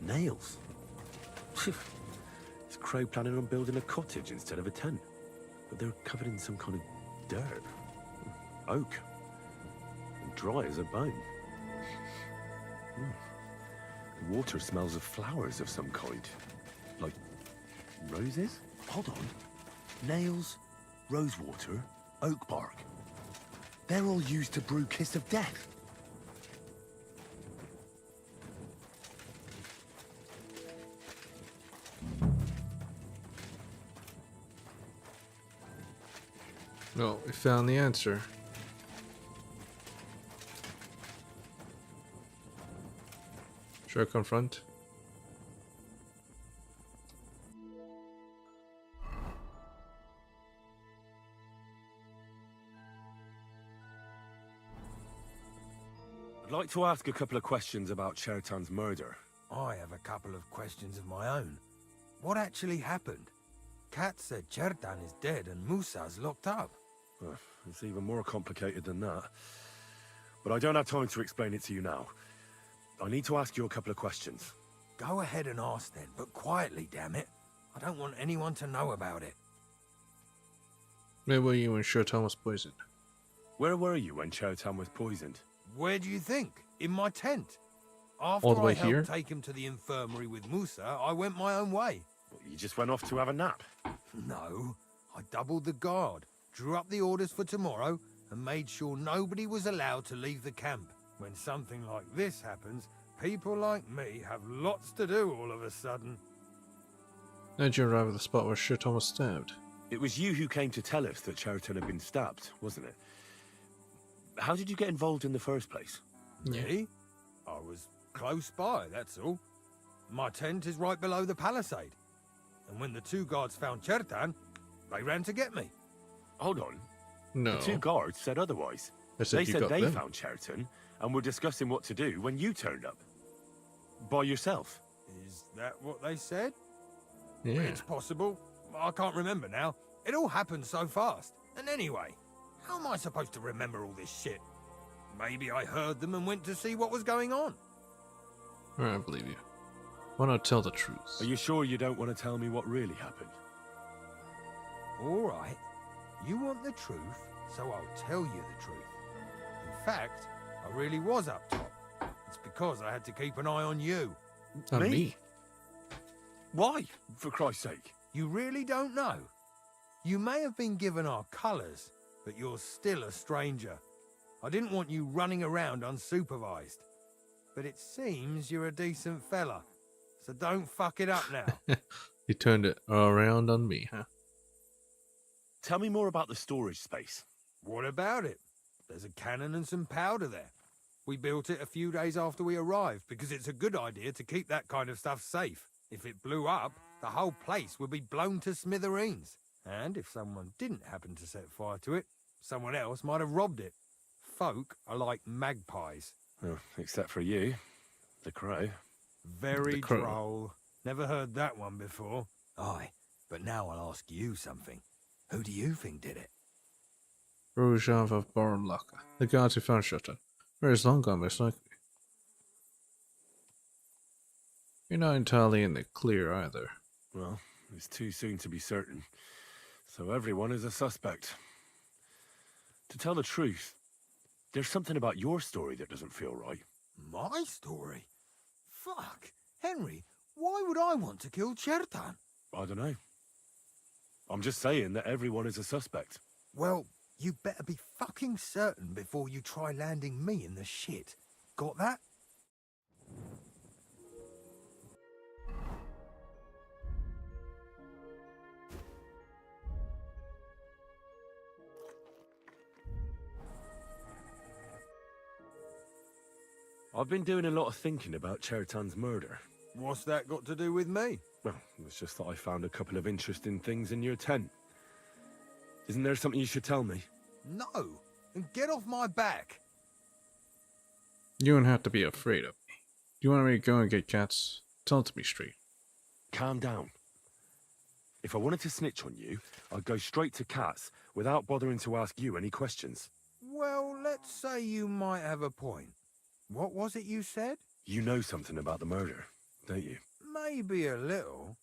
Nails? Is Crow planning on building a cottage instead of a tent? But they're covered in some kind of dirt. Oak. And dry as a bone. The water smells of flowers of some kind. Like roses? Hold on. Nails, rosewater, oak bark. They're all used to brew Kiss of Death. Well, we found the answer. Should I confront? I'd like to ask a couple of questions about Chertan's murder. I have a couple of questions of my own. What actually happened? Kat said Chertan is dead and Musa's locked up. It's even more complicated than that. But I don't have time to explain it to you now. I need to ask you a couple of questions. Go ahead and ask then, but quietly, damn it. I don't want anyone to know about it. Where were you when Chertan was poisoned? Where were you when Chertan was poisoned? Where do you think? In my tent. After All the way I helped here? take him to the infirmary with Musa, I went my own way. Well, you just went off to have a nap. No, I doubled the guard, drew up the orders for tomorrow, and made sure nobody was allowed to leave the camp. When something like this happens, people like me have lots to do all of a sudden. How'd you arrive at the spot where Chertan was stabbed? It was you who came to tell us that Chertan had been stabbed, wasn't it? How did you get involved in the first place? Me? I was close by, that's all. My tent is right below the palisade. And when the two guards found Chertan, they ran to get me. Hold on. No. The two guards said otherwise. I said They you said got they them. found Chertan and were discussing what to do when you turned up. By yourself. Is that what they said? Yeah. It's possible. I can't remember now. It all happened so fast. And anyway, how am I supposed to remember all this shit? Maybe I heard them and went to see what was going on. Alright, I believe you. Why not tell the truth? Are you sure you don't want to tell me what really happened? All right. You want the truth, so I'll tell you the truth. In fact, I really was up top. It's because I had to keep an eye on you. On me? Why, for Christ's sake? You really don't know? You may have been given our colours, but you're still a stranger. I didn't want you running around unsupervised. But it seems you're a decent fella, so don't fuck it up now. You turned it around on me, huh? Tell me more about the storage space. What about it? There's a cannon and some powder there. We built it a few days after we arrived because it's a good idea to keep that kind of stuff safe. If it blew up, the whole place would be blown to smithereens. And if someone didn't happen to set fire to it, someone else might have robbed it. Folk are like magpies. Oh, except for you, the crow. Very The crow. droll. Never heard that one before. Aye, but now I'll ask you something. Who do you think did it? Rojav of Boromlaka, the guards who found Chertan. Whereas long gone, most likely. You're not entirely in the clear either. Well, it's too soon to be certain. So everyone is a suspect. To tell the truth, There's something about your story that doesn't feel right. My story? Fuck. Henry, why would I want to kill Chertan? I don't know. I'm just saying that everyone is a suspect. Well, you better be fucking certain before you try landing me in the shit. Got that? I've been doing a lot of thinking about Chertan's murder. What's that got to do with me? Well, it's just that I found a couple of interesting things in your tent. Isn't there something you should tell me? No. And get off my back. You don't have to be afraid of me. You want me to go and get cats? Tell it to me straight. Calm down. If I wanted to snitch on you, I'd go straight to Katz without bothering to ask you any questions. Well, let's say you might have a point. What was it you said? You know something about the murder, don't you? Maybe a little.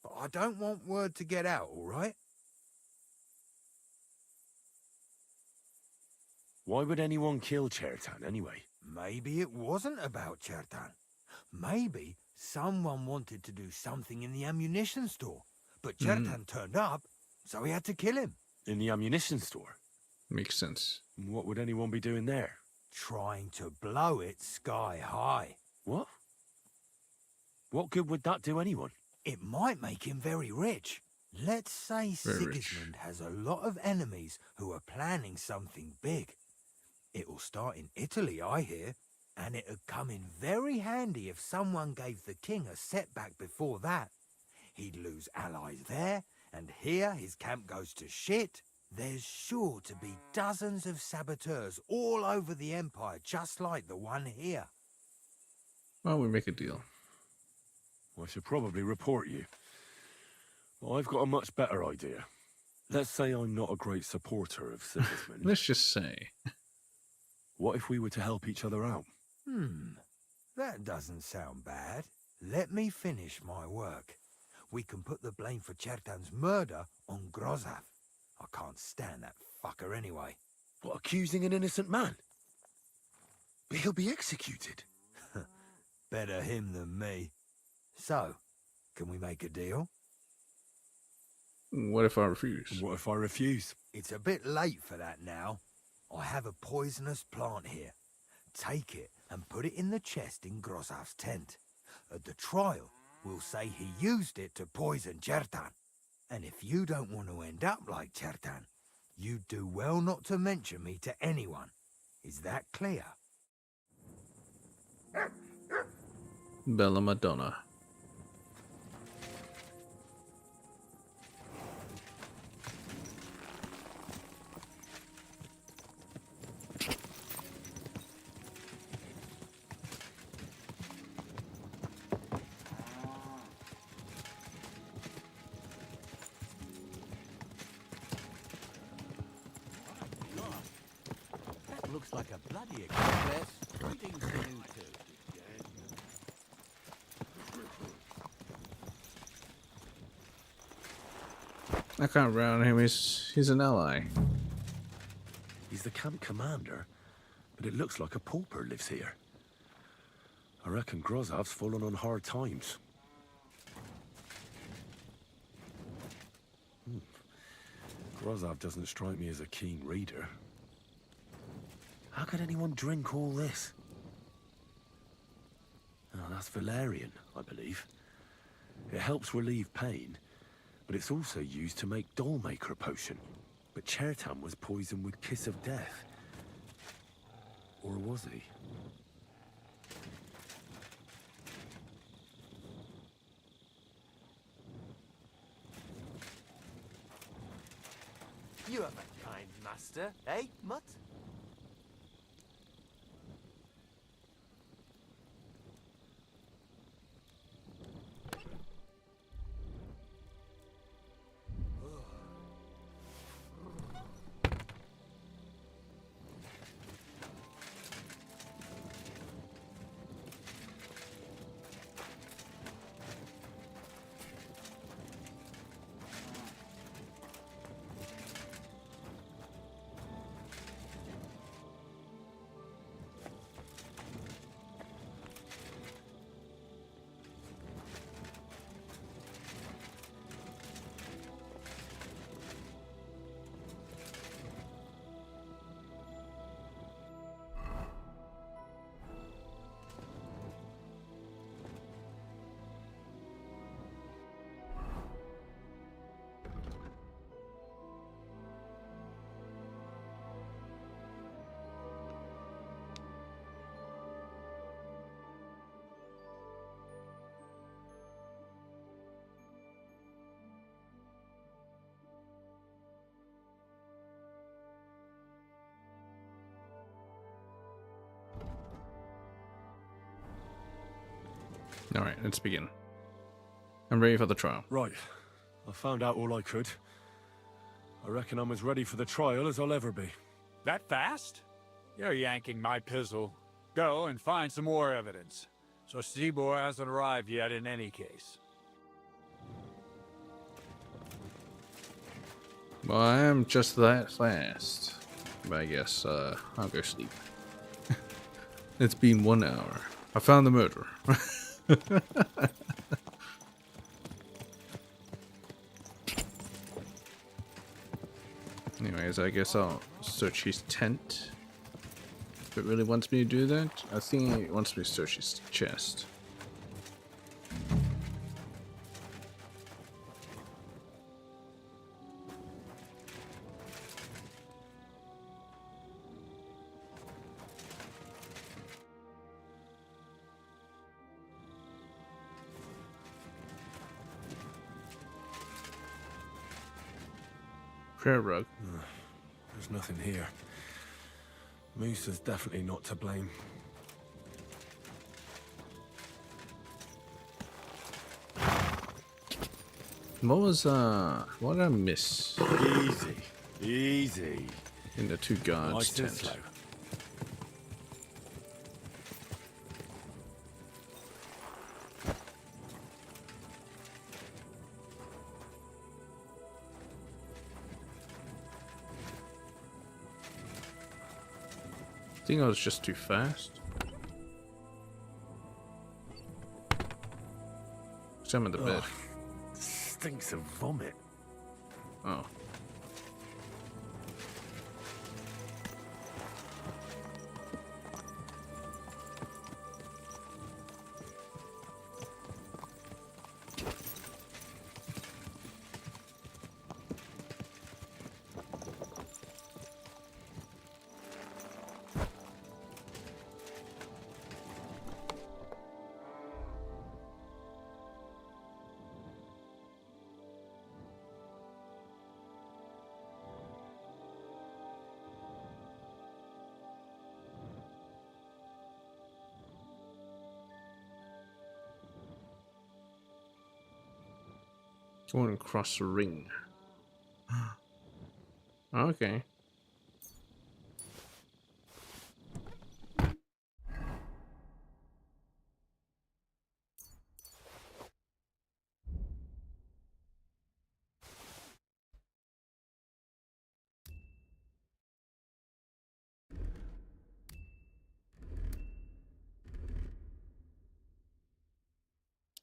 But I don't want word to get out, all right? Why would anyone kill Chertan anyway? Maybe it wasn't about Chertan. Maybe someone wanted to do something in the ammunition store. But Chertan turned up, so he had to kill him. In the ammunition store? Makes sense. What would anyone be doing there? Trying to blow it sky high. What? What good would that do anyone? It might make him very rich. Let's say Very rich. Sigismund has a lot of enemies who are planning something big. It'll start in Italy, I hear, and it'd come in very handy if someone gave the king a setback before that. He'd lose allies there, and here his camp goes to shit. There's sure to be dozens of saboteurs all over the Empire, just like the one here. Why don't we make a deal? I should probably report you. But I've got a much better idea. Let's say I'm not a great supporter of Sigismund. Let's just say. What if we were to help each other out? That doesn't sound bad. Let me finish my work. We can put the blame for Chertan's murder on Grozav. I can't stand that fucker anyway. What, accusing an innocent man? But he'll be executed. Better him than me. So, can we make a deal? What if I refuse? What if I refuse? It's a bit late for that now. I have a poisonous plant here. Take it and put it in the chest in Grozav's tent. At the trial, we'll say he used it to poison Chertan. And if you don't want to end up like Chertan, you do well not to mention me to anyone. Is that clear? Bella Madonna. That looks like a bloody express. Greetings to you too. I can't round him. He's an ally. He's the camp commander, but it looks like a pauper lives here. I reckon Grozav's fallen on hard times. Grozav doesn't strike me as a keen reader. How could anyone drink all this? Oh, that's valerian, I believe. It helps relieve pain, but it's also used to make Dollmaker potion. But Chertan was poisoned with Kiss of Death. Or was he? You have a kind master, eh, Mutt? Alright, let's begin. I'm ready for the trial. Right. I found out all I could. I reckon I'm as ready for the trial as I'll ever be. That fast? You're yanking my pizzle. Go and find some more evidence. So Seaboy hasn't arrived yet in any case. Well, I am just that fast. But I guess, I'll go sleep. It's been 1 hour. I found the murderer. Anyways, I guess I'll search his tent. If it really wants me to do that, I think it wants me to search his chest. Prayer rug. There's nothing here. Moose is definitely not to blame. What did I miss Easy. Easy. in the two guards' Nice and tent? slow. I think I was just too fast. I'm in the bed. Stinks of vomit. Oh. Going across the ring. Okay.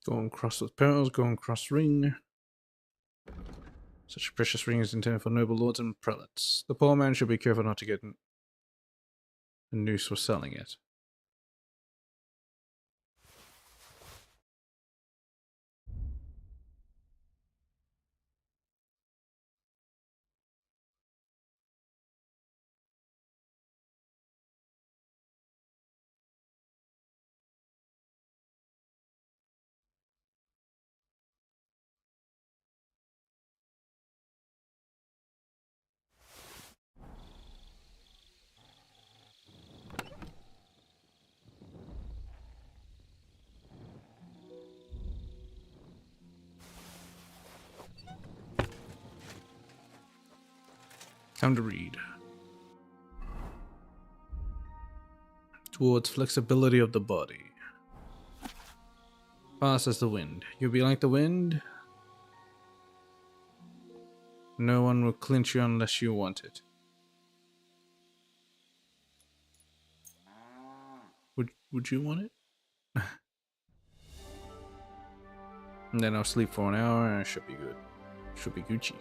Going across the pearls, going across ring. Such a precious ring is intended for noble lords and prelates. The poor man should be careful not to get a noose for selling it. Time to read. Towards flexibility of the body. Fast as the wind. You'll be like the wind. No one will clinch you unless you want it. Would you want it? And then I'll sleep for an hour and I should be good. Should be Gucci.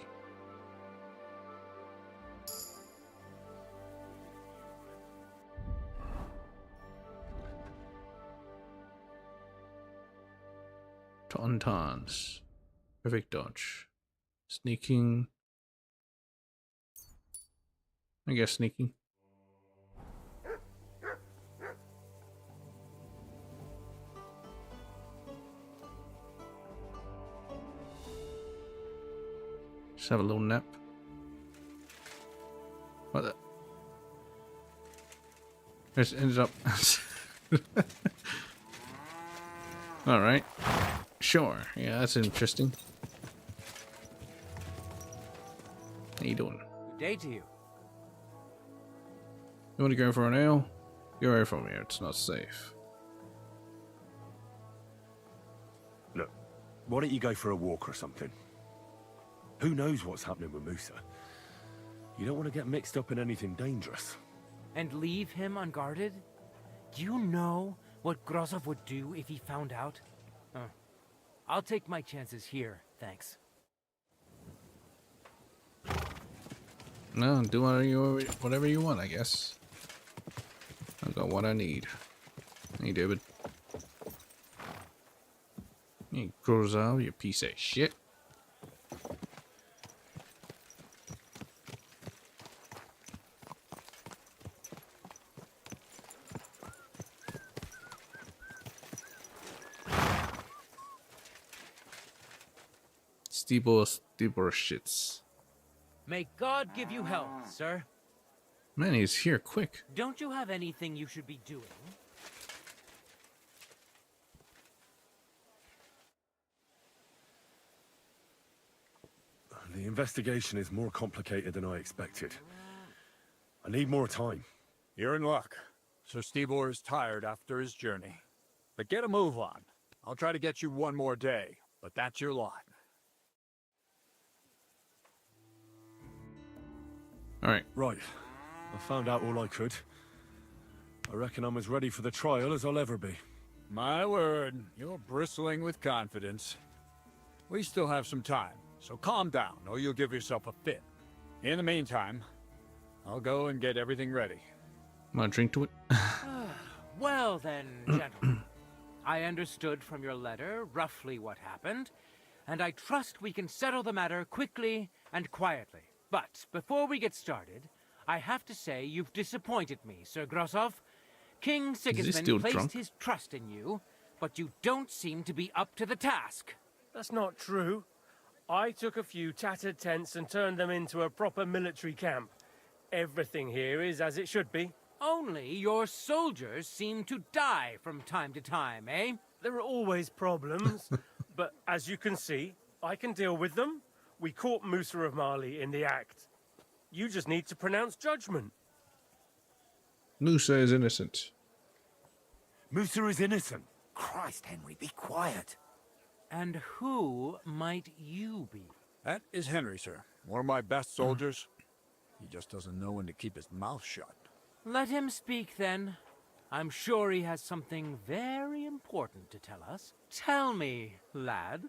Tauntauns. Perfect dodge. Sneaking. I guess sneaking. Just have a little nap. What the? It ended up. Alright. Sure. Yeah, that's interesting. How you doing? Good day to you. You want to go for an ale? Get away from here. It's not safe. Look, why don't you go for a walk or something? Who knows what's happening with Musa? You don't want to get mixed up in anything dangerous. And leave him unguarded? Do you know what Grozov would do if he found out? I'll take my chances here, thanks. No, do whatever you want, I guess. I got what I need. Hey, David. Hey, Grozov, you piece of shit. Steeple shits. May God give you health, sir. Man, he's here quick. Don't you have anything you should be doing? The investigation is more complicated than I expected. I need more time. You're in luck. Sir Stibor is tired after his journey. But get a move on. I'll try to get you one more day, but that's your lot. Alright. Right. I found out all I could. I reckon I'm as ready for the trial as I'll ever be. My word, you're bristling with confidence. We still have some time, so calm down, or you'll give yourself a fit. In the meantime, I'll go and get everything ready. Want to drink to it? Well then, gentlemen. I understood from your letter roughly what happened, and I trust we can settle the matter quickly and quietly. But before we get started, I have to say you've disappointed me, Sir Grozov. King Sigismund placed his trust in you, but you don't seem to be up to the task. That's not true. I took a few tattered tents and turned them into a proper military camp. Everything here is as it should be. Only your soldiers seem to die from time to time, eh? There are always problems, but as you can see, I can deal with them. We caught Musa of Mali in the act. You just need to pronounce judgment. Musa is innocent. Musa is innocent. Christ, Henry, be quiet. And who might you be? That is Henry, sir. One of my best soldiers. He just doesn't know when to keep his mouth shut. Let him speak, then. I'm sure he has something very important to tell us. Tell me, lad,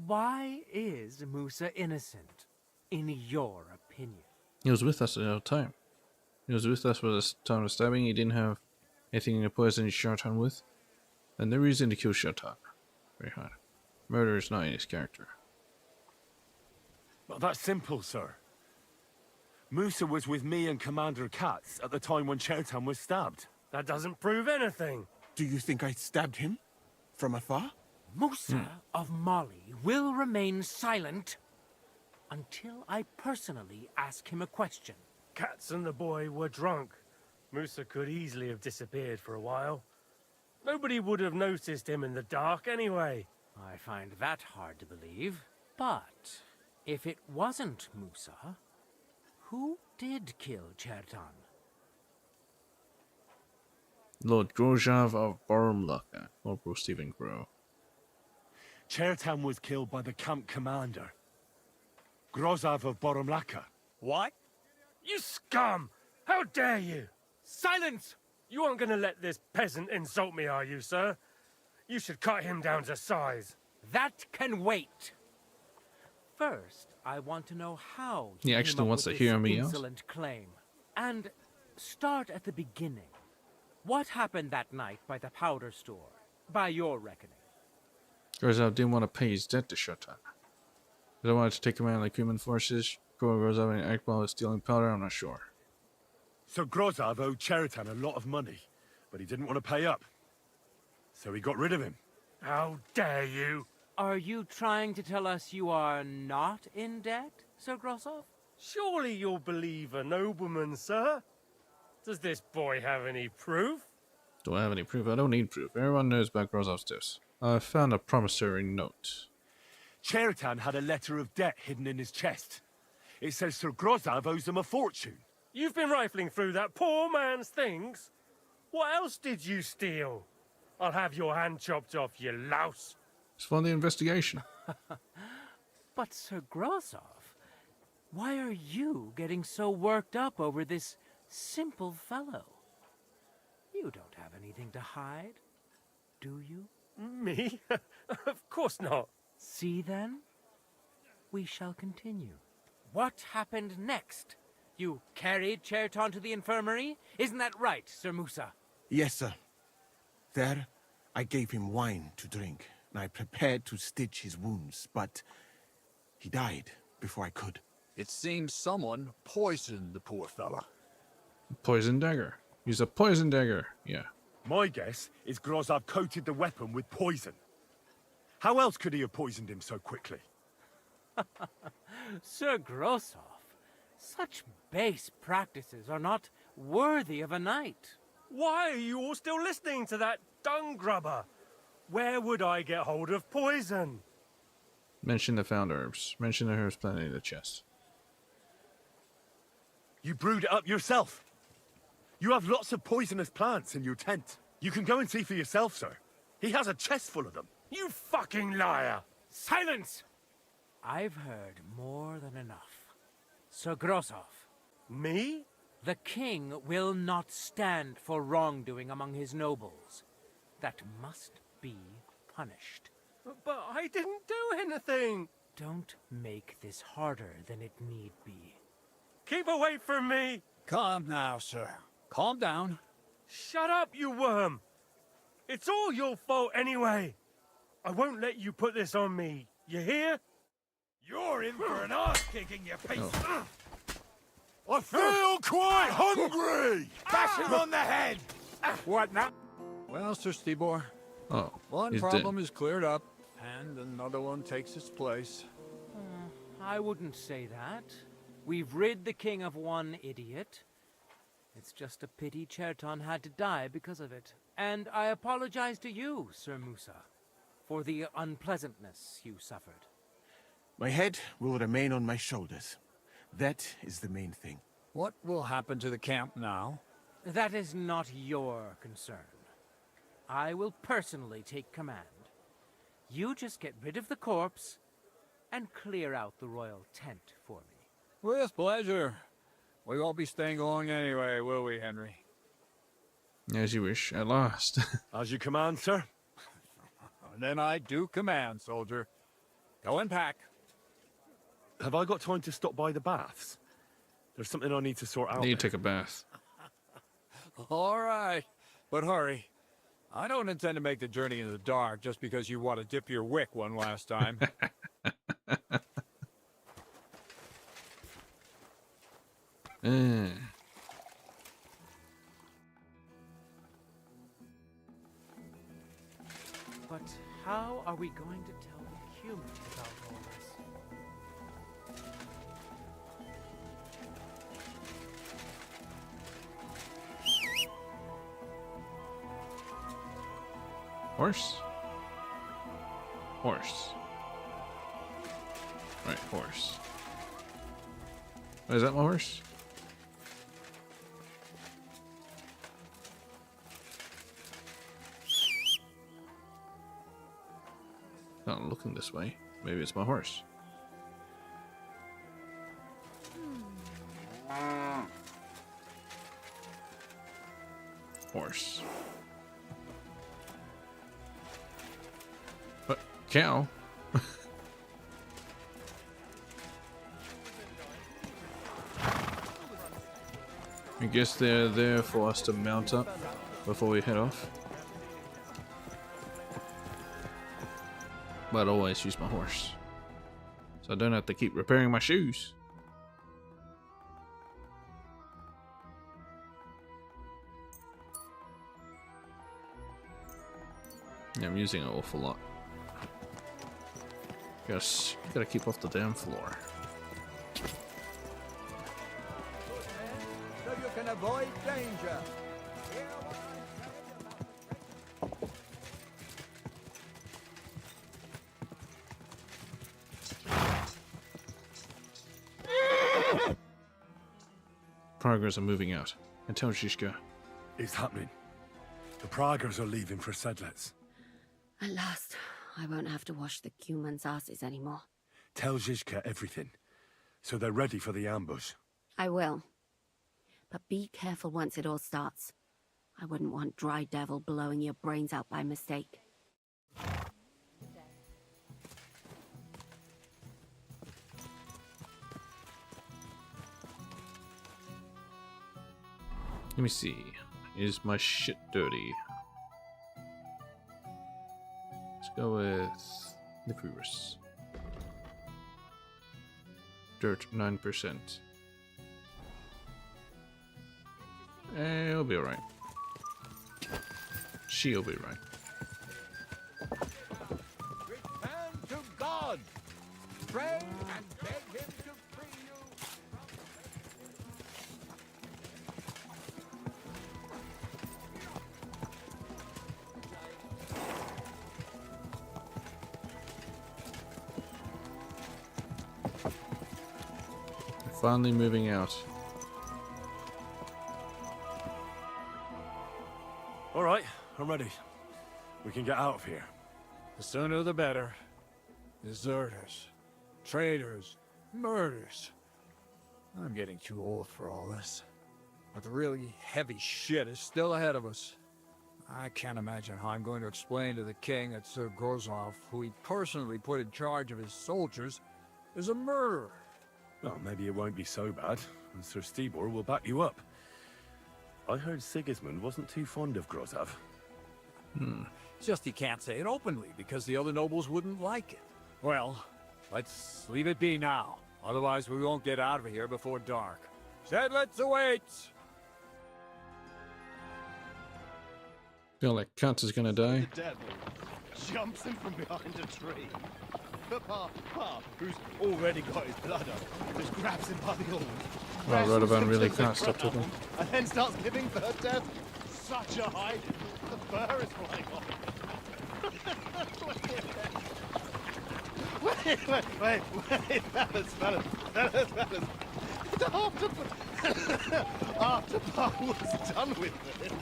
why is Musa innocent, in your opinion? He was with us the whole time. He was with us for the time of stabbing. He didn't have anything to poison Shartan with. And no reason to kill Shartan. Very hard. Murder is not in his character. Well, that's simple, sir. Musa was with me and Commander Katz at the time when Chertan was stabbed. That doesn't prove anything. Do you think I stabbed him? From afar? Musa of Mali will remain silent until I personally ask him a question. Katz and the boy were drunk. Musa could easily have disappeared for a while. Nobody would have noticed him in the dark anyway. I find that hard to believe. But if it wasn't Musa, who did kill Chertan? Lord Grozov of Borumlaka, Corporal Stephen Grow. Chertan was killed by the camp commander, Grozov of Borumlaka. What? You scum! How dare you! Silence! You aren't going to let this peasant insult me, are you, sir? You should cut him down to size. That can wait. First, I want to know how He actually wants to hear me out. Insolent claim. And start at the beginning. What happened that night by the powder store, by your reckoning? Grozov didn't want to pay his debt to Shartan. They wanted to take him out like human forces. Grozov and act while he was stealing powder, I'm not sure. So Grozov owed Chertan a lot of money, but he didn't want to pay up. So he got rid of him. How dare you! Are you trying to tell us you are not in debt, Sir Grozov? Surely you'll believe a nobleman, sir? Does this boy have any proof? Do I have any proof? I don't need proof. Everyone knows about Grozov's tips. I found a promissory note. Chertan had a letter of debt hidden in his chest. It says Sir Grozov owes him a fortune. You've been rifling through that poor man's things? What else did you steal? I'll have your hand chopped off, you louse. It's for the investigation. But Sir Grozov, why are you getting so worked up over this simple fellow? You don't have anything to hide, do you? Me? Of course not. See then? We shall continue. What happened next? You carried Cherton to the infirmary? Isn't that right, Sir Musa? Yes, sir. There, I gave him wine to drink, and I prepared to stitch his wounds, but he died before I could. It seems someone poisoned the poor fella. Poison dagger. Use a poison dagger. Yeah. My guess is Grozov coated the weapon with poison. How else could he have poisoned him so quickly? Sir Grozov, such base practices are not worthy of a knight. Why are you all still listening to that dung grubber? Where would I get hold of poison? Mention the found herbs. Mention the herbs planted in the chest. You brewed it up yourself. You have lots of poisonous plants in your tent. You can go and see for yourself, sir. He has a chest full of them. You fucking liar! Silence! I've heard more than enough. Sir Grozov. Me? The king will not stand for wrongdoing among his nobles. That must be punished. But I didn't do anything! Don't make this harder than it need be. Keep away from me! Calm now, sir. Calm down. Shut up, you worm! It's all your fault anyway! I won't let you put this on me, you hear? You're in for an ass-kicking, you piece of... I feel quite hungry! Bash him on the head! What now? Well, Sir Stibor, Oh, one he's problem dead. is cleared up, and another one takes its place. I wouldn't say that. We've rid the king of one idiot. It's just a pity Cherton had to die because of it. And I apologize to you, Sir Musa, for the unpleasantness you suffered. My head will remain on my shoulders. That is the main thing. What will happen to the camp now? That is not your concern. I will personally take command. You just get rid of the corpse and clear out the royal tent for me. With pleasure. We won't be staying long anyway, will we, Henry? As you wish. At last. As you command, sir. And then I do command, soldier. Go and pack. Have I got time to stop by the baths? There's something I need to sort out. Need to there. take a bath. All right. But hurry. I don't intend to make the journey in the dark just because you want to dip your wick one last time. But how are we going to tell the humans about all this? Horse? Horse. Right, horse. Oh, is that my horse? Not looking this way. Maybe it's my horse. Horse. What? Cow? I guess they're there for us to mount up before we head off. But I always use my horse, so I don't have to keep repairing my shoes. Yeah, I'm using it an awful lot. Gotta keep off the damn floor. So you can avoid danger. Progress are moving out. And tell Zizka. It's happening. The Praggers are leaving for Sedlets. At last, I won't have to wash the Cuman's asses anymore. Tell Zizka everything, so they're ready for the ambush. I will. But be careful once it all starts. I wouldn't want Dry Devil blowing your brains out by mistake. Let me see. Is my shit dirty? Let's go with Liquorous. Dirt 9%. It'll be alright. She'll be right. Return to God. Pray and beg him to free you. Finally moving out. All right, I'm ready. We can get out of here. The sooner the better. Deserters, traitors, murders. I'm getting too old for all this. But the really heavy shit is still ahead of us. I can't imagine how I'm going to explain to the king that Sir Grozov, who he personally put in charge of his soldiers, is a murderer. Well, maybe it won't be so bad, and Sir Stibor will back you up. I heard Sigismund wasn't too fond of Grozov. Just he can't say it openly, because the other nobles wouldn't like it. Well, let's leave it be now. Otherwise we won't get out of here before dark. Sedlets awaits! Feel like Kant is gonna die. The devil jumps in from behind a tree. But Pa, who's already got his blood up, just grabs him by the horns. Well, wrestles Radovan him really till the can't stop ground, talking. And then starts giving birth to such a hide. The fur is flying off. Wait, fellas. After Pa was done with it,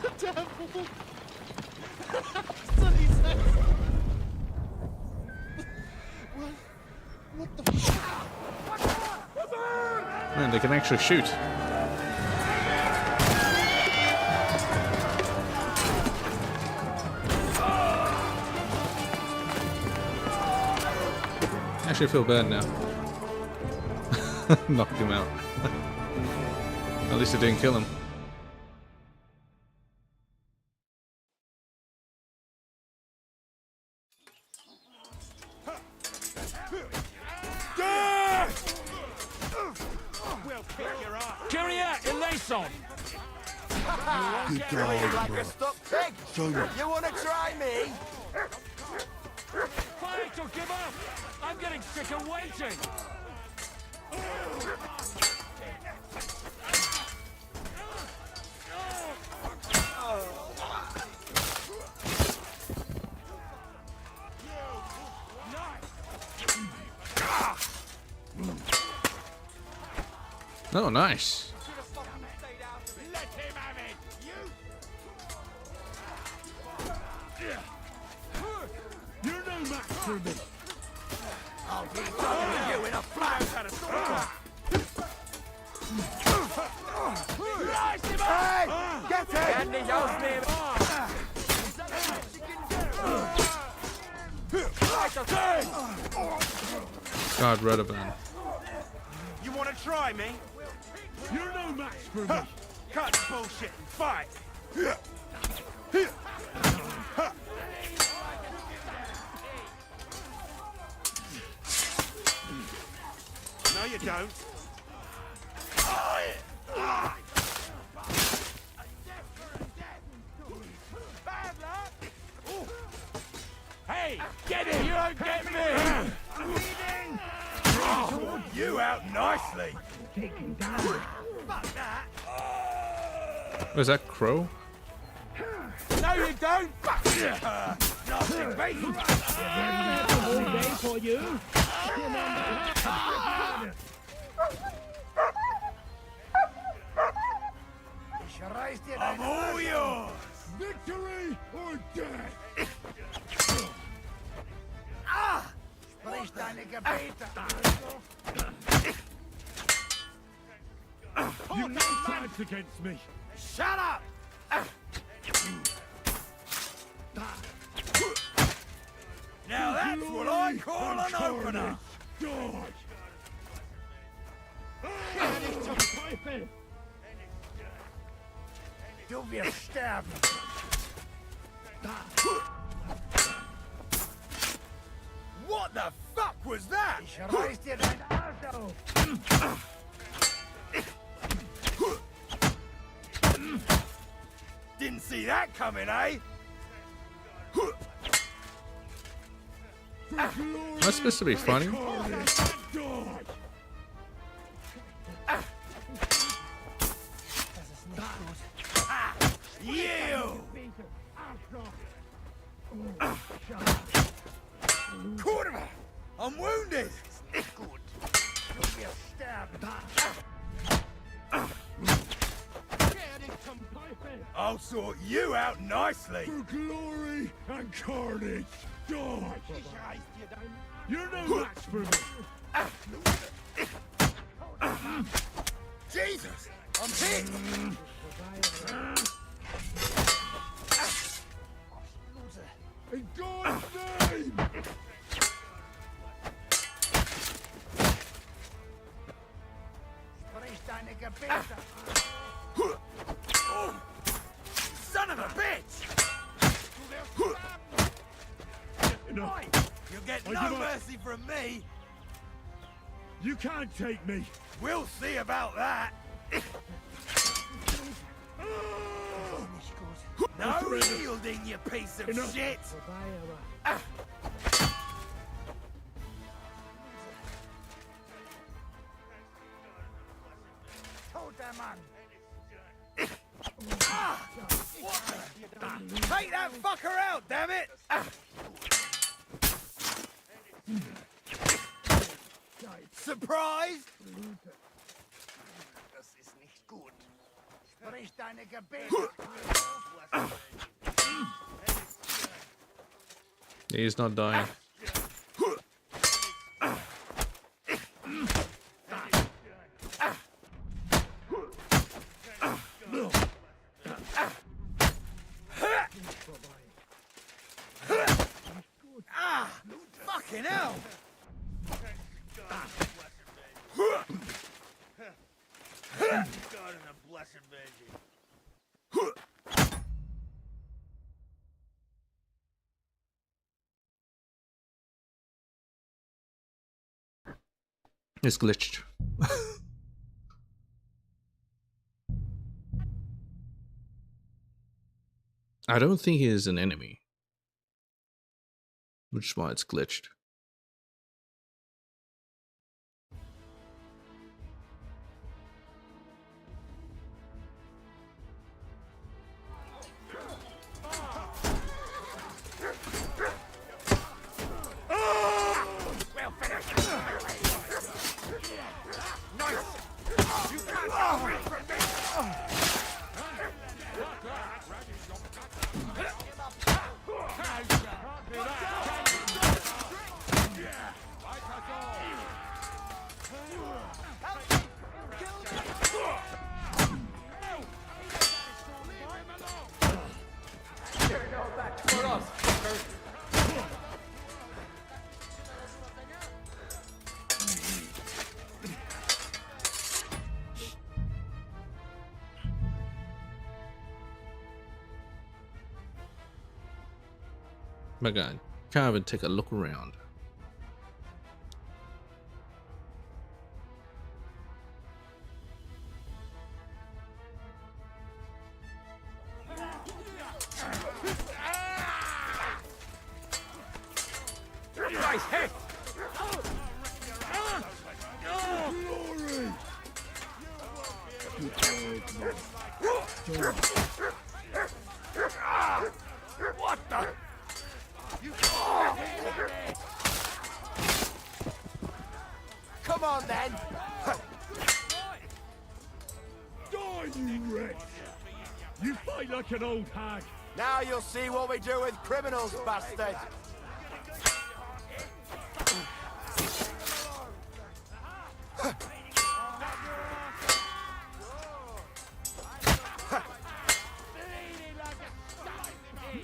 the devil. So he says, what the fuck? Man, they can actually shoot. I actually feel bad now. Knocked him out. At least it didn't kill him. Good dog, like a stuck pig. You wanna try me? Fight or give up! I'm getting sick of waiting! Oh, nice. You're no match for me. I'll be done with you in a flash. Hey! Get him! God, Radovan. You want to try me? You're no match for me. Cut the bullshit and fight. No, you don't. Hey, get it! You don't get me! You out nicely. Was that Crow? No, you don't. Nothing, baby. All day for you. I'm all yours! Victory or death! Ah! Sprich deine Gebete! You no chance against me! Shut up! Now that's what I call an opener! Du wirst sterben! What the fuck was that? Ich reiß dir dein Arsch auf! Didn't see that coming, eh? That's supposed to be funny. You! Kurva! I'm wounded! Good. Du wirst sterben. I'll sort you out nicely. For glory and carnage, die! You're no match for me. Jesus! I'm hit! In God's name! Sprich deine Gebete! Son of a bitch! No. You'll get no mercy from me! You can't take me! We'll see about that! No yielding, you piece of shit! Take that fucker out, damn it! Surprised? Das ist nicht gut. Sprich deine Gebete. He's not dying. Ah! Fucking hell! God in a blessed virgin. It's glitched. I don't think he is an enemy, which is why it's glitched. My God, can't even take a look around. Nice hit! What the? Come on then! you wretch! You fight like an old hag! Now you'll see what we do with criminals, bastard!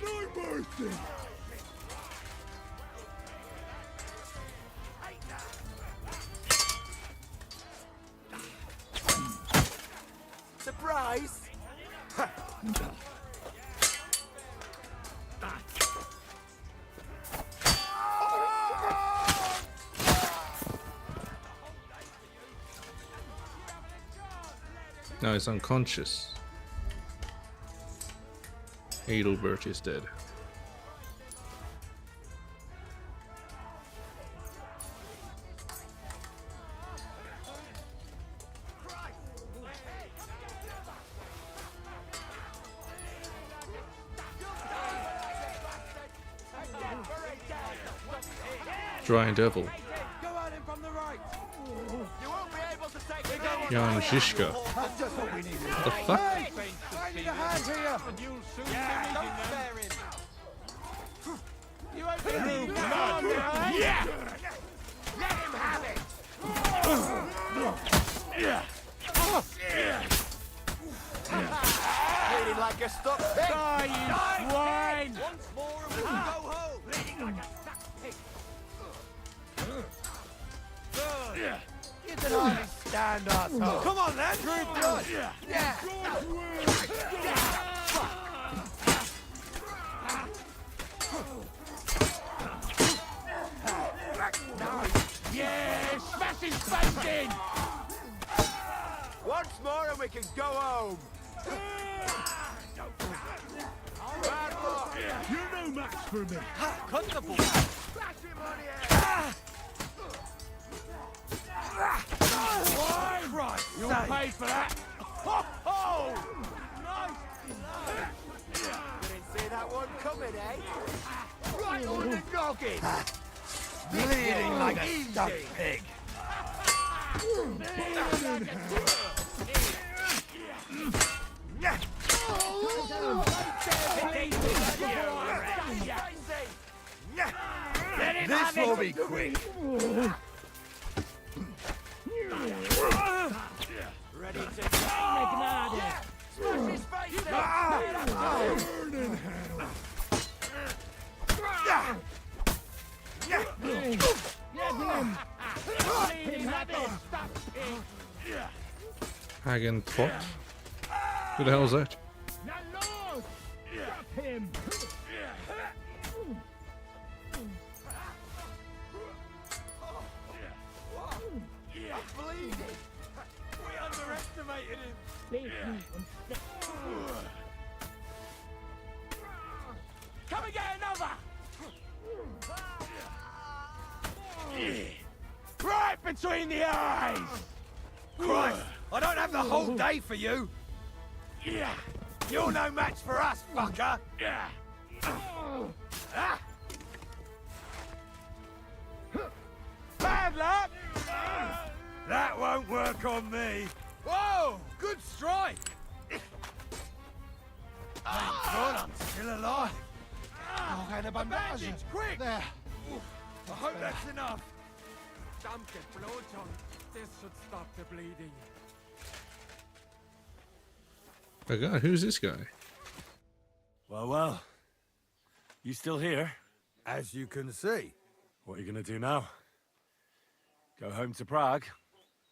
No mercy! Surprise! No, he's unconscious. Adelbert is dead. Drying Devil. Young Zizka. What the fuck? I need a hand here! And you'll soon be meeting them. You won't be able to come on, yeah! Let him have it! Bleeding like a stuck pig! Die, you swine! Once more and we'll go home! Bleeding like a stuck pig! You can hardly stand us. Come on, then! Drink blood! Yeah! Yeah! Smash his face in! Once more and we can go home! Bad luck! You're no match for me! Cut the ball! Smash him on the head! Christ! You'll pay for that! Ho ho! Nice! Didn't see that one coming, eh? Right on the noggin! Bleeding like a stuck pig! This will be quick. Ready to go! Smash his face in! Burning hell! Hagen Trot? Who the hell is that? Now, Lord! Stop him! Bleeding! We underestimated him! Come and get another! Right between the eyes! Christ! I don't have the whole day for you! Yeah! You're no match for us, fucker! Yeah! Bad luck! That won't work on me! Whoa! Good strike! Thank God I'm still alive! A bandage, quick! There! I hope that's enough! Danke, Blowjohn. This should stop the bleeding. Oh god, who's this guy? Well, well. You still here? As you can see. What are you gonna do now? Go home to Prague?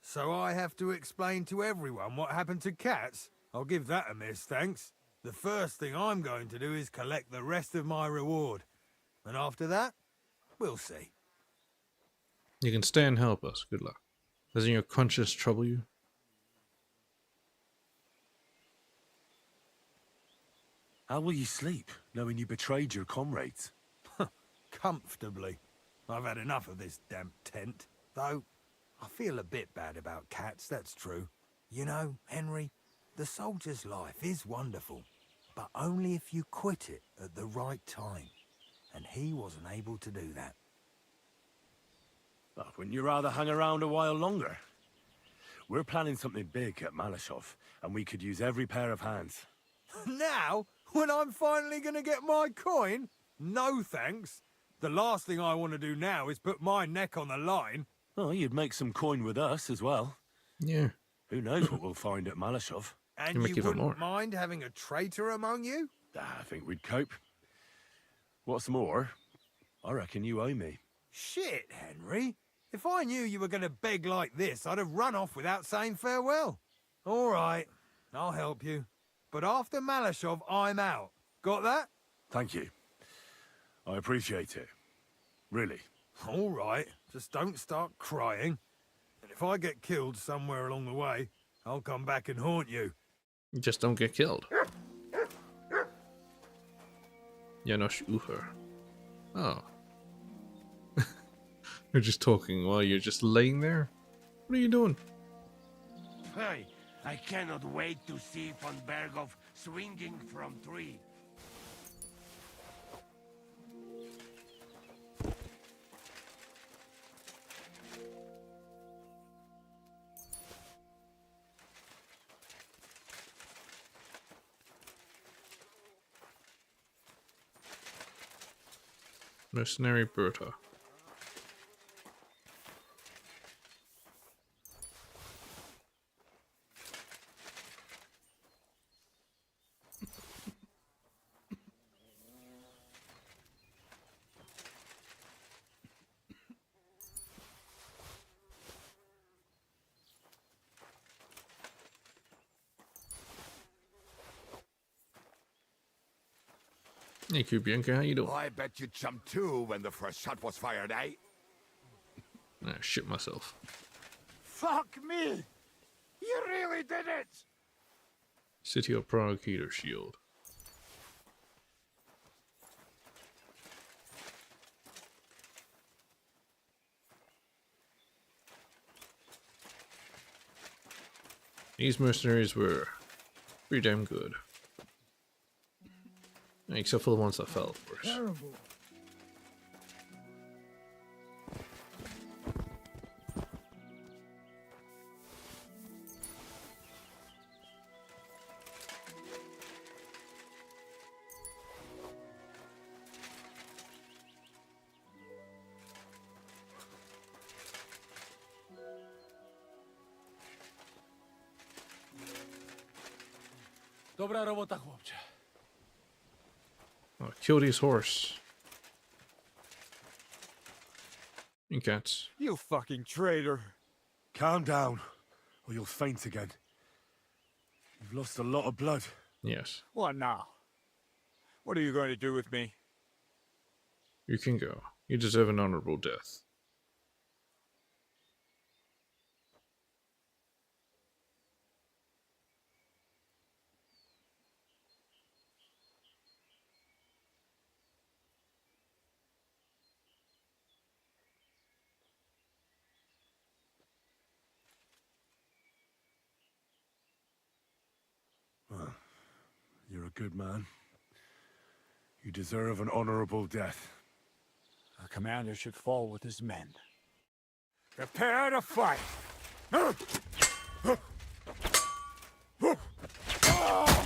So I have to explain to everyone what happened to Cats? I'll give that a miss, thanks. The first thing I'm going to do is collect the rest of my reward. And after that, we'll see. You can stay and help us. Good luck. Doesn't your conscience trouble you? How will you sleep, knowing you betrayed your comrades? Comfortably. I've had enough of this damp tent. Though, I feel a bit bad about Cats, that's true. You know, Henry, the soldier's life is wonderful, but only if you quit it at the right time. And he wasn't able to do that. Well, wouldn't you rather hang around a while longer? We're planning something big at Malashov, and we could use every pair of hands. Now? When I'm finally gonna get my coin? No thanks. The last thing I want to do now is put my neck on the line. Oh, you'd make some coin with us as well. Yeah. Who knows what we'll find at Malashov? And You you make even wouldn't more. mind having a traitor among you? I think we'd cope. What's more, I reckon you owe me. Shit, Henry. If I knew you were going to beg like this, I'd have run off without saying farewell. All right, I'll help you. But after Malashov, I'm out. Got that? Thank you. I appreciate it. Really. All right, just don't start crying. And if I get killed somewhere along the way, I'll come back and haunt you. Just don't get killed. Janosch Ufer. Oh. You're just talking while you're just laying there? What are you doing? Hey, I cannot wait to see von Berghoff swinging from tree. Mercenary Berta. Hey, Kubianka, how you doing? I bet you jumped too when the first shot was fired, eh? Ah, shit myself. Fuck me! You really did it! City of Prague heater shield. These mercenaries were pretty damn good. Except for the ones that fell, of course. Terrible. Dobra robota, chłopcze. Oh, killed his horse. You can't. You fucking traitor. Calm down, or you'll faint again. You've lost a lot of blood. Yes. What now? What are you going to do with me? You can go. You deserve an honorable death. Well, you're a good man. You deserve an honorable death. A commander should fall with his men. Prepare to fight!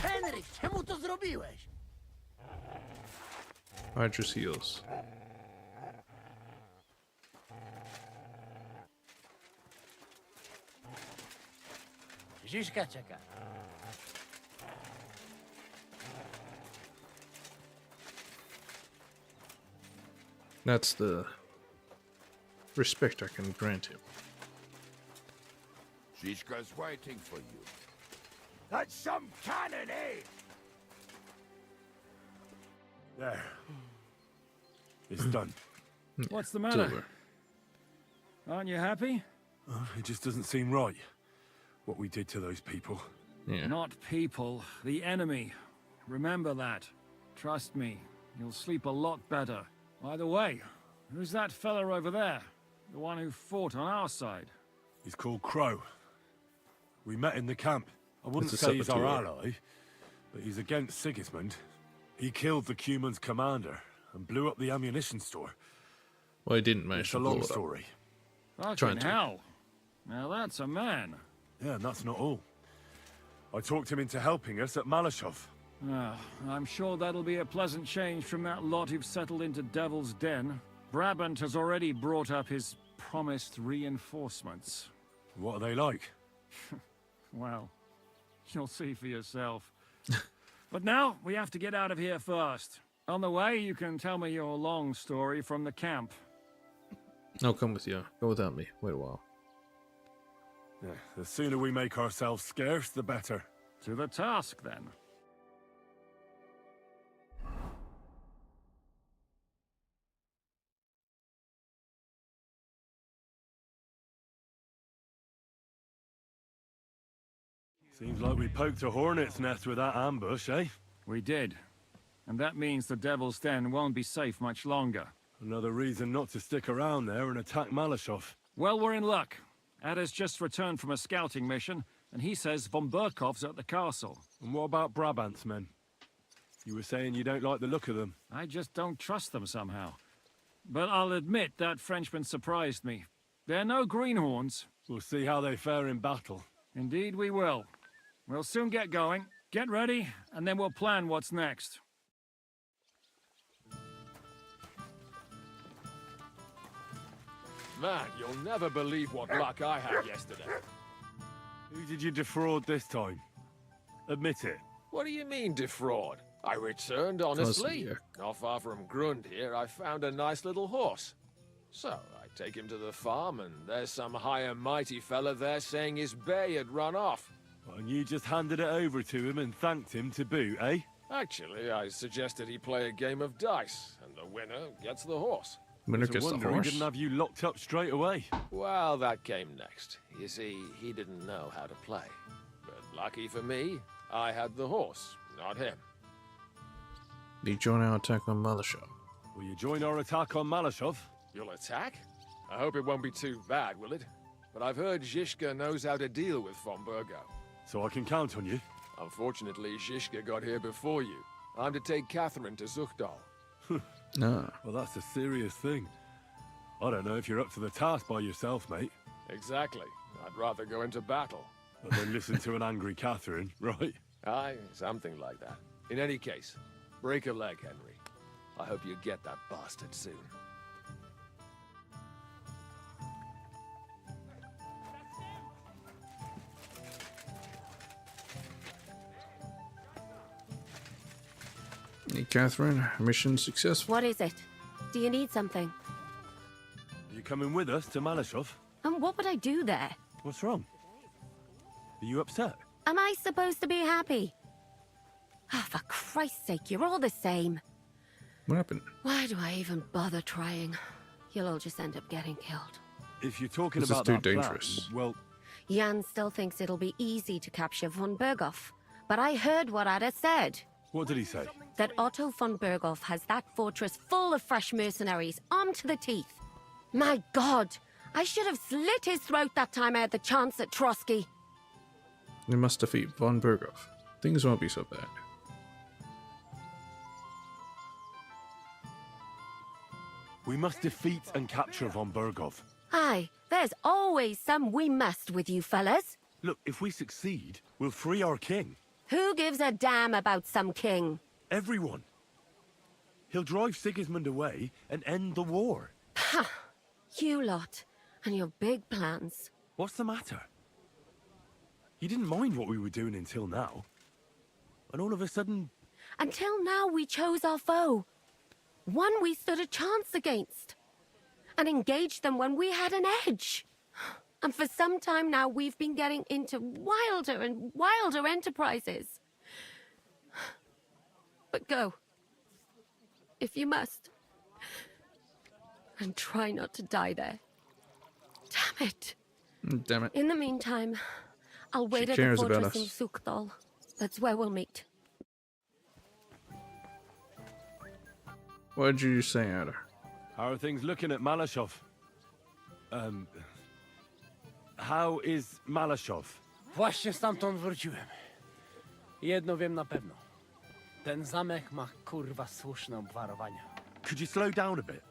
Henry, czemu to zrobiłeś? Hydra's heals. Ziszka czeka. That's the respect I can grant him. Zizka's waiting for you. That's some cannon, eh? There. It's done. What's the matter? Silver. Aren't you happy? It just doesn't seem right, what we did to those people. Yeah. Not people, the enemy. Remember that. Trust me, you'll sleep a lot better. By the way, who's that fella over there? The one who fought on our side? He's called Crow. We met in the camp. I wouldn't It's a say he's our saboteur. ally, but he's against Sigismund. He killed the Cuman's commander and blew up the ammunition store. Well, I didn't manage It's to a blow long it up. story. Fucking Trying to. hell. Now that's a man. Yeah, and that's not all. I talked him into helping us at Malashov. Ah, I'm sure that'll be a pleasant change from that lot who've settled into Devil's Den. Brabant has already brought up his promised reinforcements. What are they like? Well, you'll see for yourself. But now, we have to get out of here first. On the way, you can tell me your long story from the camp. I'll come with you. Go without me. Wait a while. Yeah, the sooner we make ourselves scarce, the better. To the task, then. Seems like we poked a hornet's nest with that ambush, eh? We did. And that means the Devil's Den won't be safe much longer. Another reason not to stick around there and attack Malashov. Well, we're in luck. Ada's just returned from a scouting mission, and he says von Burkov's at the castle. And what about Brabant's men? You were saying you don't like the look of them. I just don't trust them somehow. But I'll admit that Frenchman surprised me. They're no greenhorns. We'll see how they fare in battle. Indeed we will. We'll soon get going. Get ready, and then we'll plan what's next. Man, you'll never believe what luck I had yesterday. Who did you defraud this time? Admit it. What do you mean, defraud? I returned honestly. Not far from Grund here, I found a nice little horse. So, I take him to the farm, and there's some high and mighty fella there saying his bay had run off. And you just handed it over to him and thanked him to boot, eh? Actually, I suggested he play a game of dice, and the winner gets the horse. Winner It's a gets the wonder horse. he didn't have you locked up straight away. Well, that came next. You see, he didn't know how to play. But lucky for me, I had the horse, not him. You join our attack on Malashov. Will you join our attack on Malashov? You'll attack? I hope it won't be too bad, will it? But I've heard Zhishka knows how to deal with von Burgo. So I can count on you? Unfortunately, Zhishka got here before you. I'm to take Catherine to Zuchtdal. Ah. Well, that's a serious thing. I don't know if you're up to the task by yourself, mate. Exactly. I'd rather go into battle. But then listen to an angry Catherine, right? Aye, something like that. In any case, break a leg, Henry. I hope you get that bastard soon. Hey, Catherine, mission successful. What is it? Do you need something? Are you coming with us to Malashov? And what would I do there? What's wrong? Are you upset? Am I supposed to be happy? Oh, for Christ's sake, you're all the same. What happened? Why do I even bother trying? You'll all just end up getting killed. If you're talking This about is too that plan, dangerous. well, Jan still thinks it'll be easy to capture von Berghoff. But I heard what Ada said. what did he say? That Otto von Berghoff has that fortress full of fresh mercenaries, armed to the teeth. My God! I should have slit his throat that time I had the chance at Trotsky. We must defeat von Berghoff. Things won't be so bad. We must defeat and capture von Berghoff. Aye, there's always some we must with you fellas. Look, if we succeed, we'll free our king. Who gives a damn about some king? Everyone. He'll drive Sigismund away and end the war. Ha! You lot, and your big plans. What's the matter? You didn't mind what we were doing until now. And all of a sudden... Until now we chose our foe. One we stood a chance against. And engaged them when we had an edge. And for some time now we've been getting into wilder and wilder enterprises. But go. If you must. And try not to die there. Damn it. Damn it. In the meantime, I'll wait at the cares about fortress in us. Zuchtdal. That's where we'll meet. What did you say, Ada? How are things looking at Malashov? How is Malashov? Właśnie stamtąd wróciłem. Jedno wiem na pewno. Ten zamek ma kurwa słuszne obwarowania. Could you slow down a bit?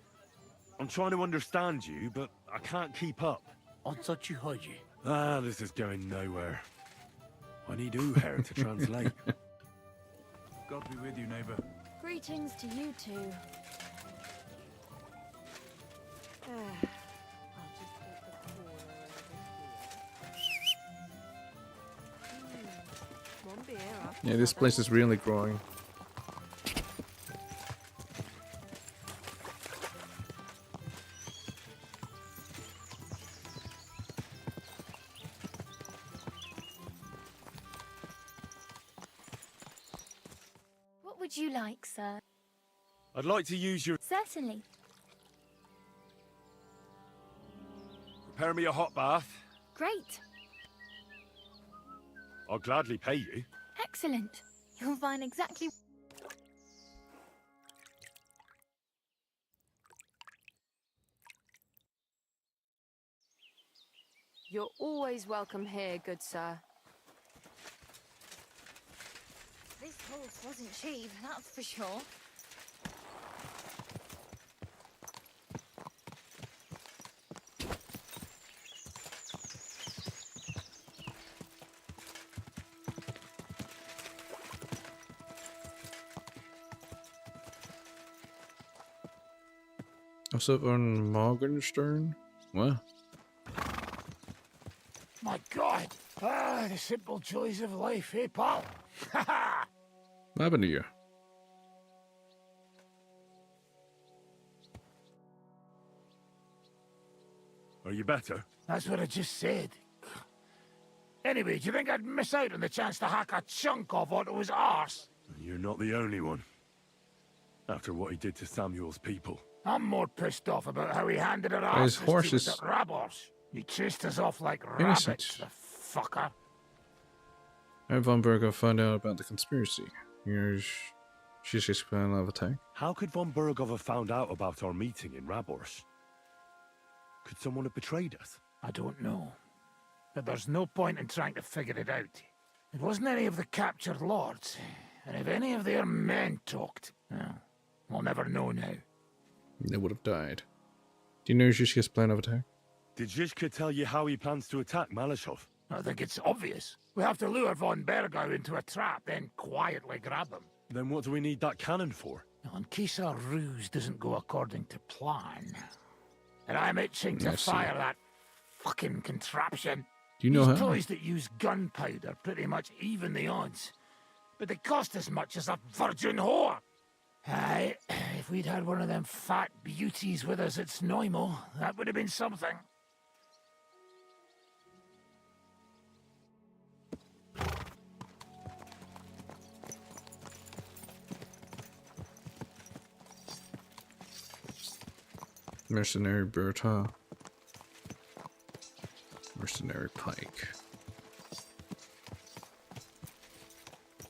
I'm trying to understand you, but I can't keep up. O co ci chodzi? Ah, this is going nowhere. I need Uher to translate. God be with you, neighbor. Greetings to you too. Yeah, this place is really growing. What would you like, sir? I'd like to use your... Certainly. Prepare me a hot bath. Great. I'll gladly pay you. Excellent. You'll find exactly... You're always welcome here, good sir. This horse wasn't cheap, that's for sure. What's up on Morgenstern? What? My God! Ah, the simple joys of life, eh, pal? Ha ha! What happened to you? Are you better? That's what I just said. Anyway, do you think I'd miss out on the chance to hack a chunk off onto his arse? You're not the only one. After what he did to Samuel's people. I'm more pissed off about how he handed our His asses horses- to us at Rabos. He chased us off like Innocent. rabbits, the fucker. How did Von Bergo find out about the conspiracy? She's just planning of attack. How could von Bergov have found out about our meeting in Rabors? Could someone have betrayed us? I don't know. But there's no point in trying to figure it out. It wasn't any of the captured lords. And if any of their men talked, well, we'll never know now. They would have died. Do you know Zhizka's plan of attack? Did Zhizka tell you how he plans to attack Malashov? I think it's obvious. We have to lure von Bergau into a trap, then quietly grab him. Then what do we need that cannon for? In case our ruse doesn't go according to plan. And I'm itching to I see. fire that fucking contraption. Do you know These how? toys that use gunpowder pretty much even the odds. But they cost as much as a virgin whore. Aye, if we'd had one of them fat beauties with us at Snoimo, that would have been something. Mercenary Berta. Mercenary Pike.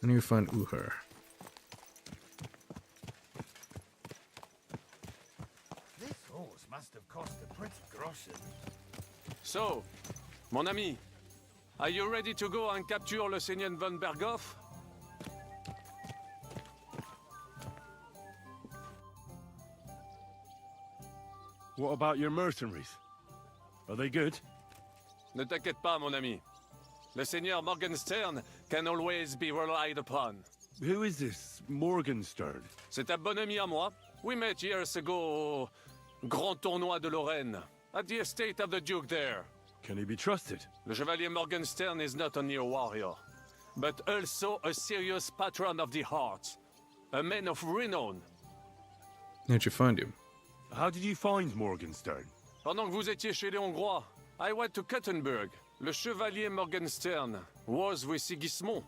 I need to find Uher. This horse must have cost a pretty groschen. So, mon ami, are you ready to go and capture le Seigneur von Berghoff? What about your mercenaries? Are they good? Ne t'inquiète pas, mon ami. Le Seigneur Morgenstern can always be relied upon. Who is this Morgenstern? C'est un bon ami à moi. We met years ago au Grand Tournoi de Lorraine, at the estate of the Duke there. Can he be trusted? Le Chevalier Morgenstern is not only a warrior, but also a serious patron of the heart. A man of renown. How'd you find him? How did you find Morgenstern? Pendant que vous étiez chez les Hongrois, I went to Kuttenberg. Le Chevalier Morgenstern was with Sigismund.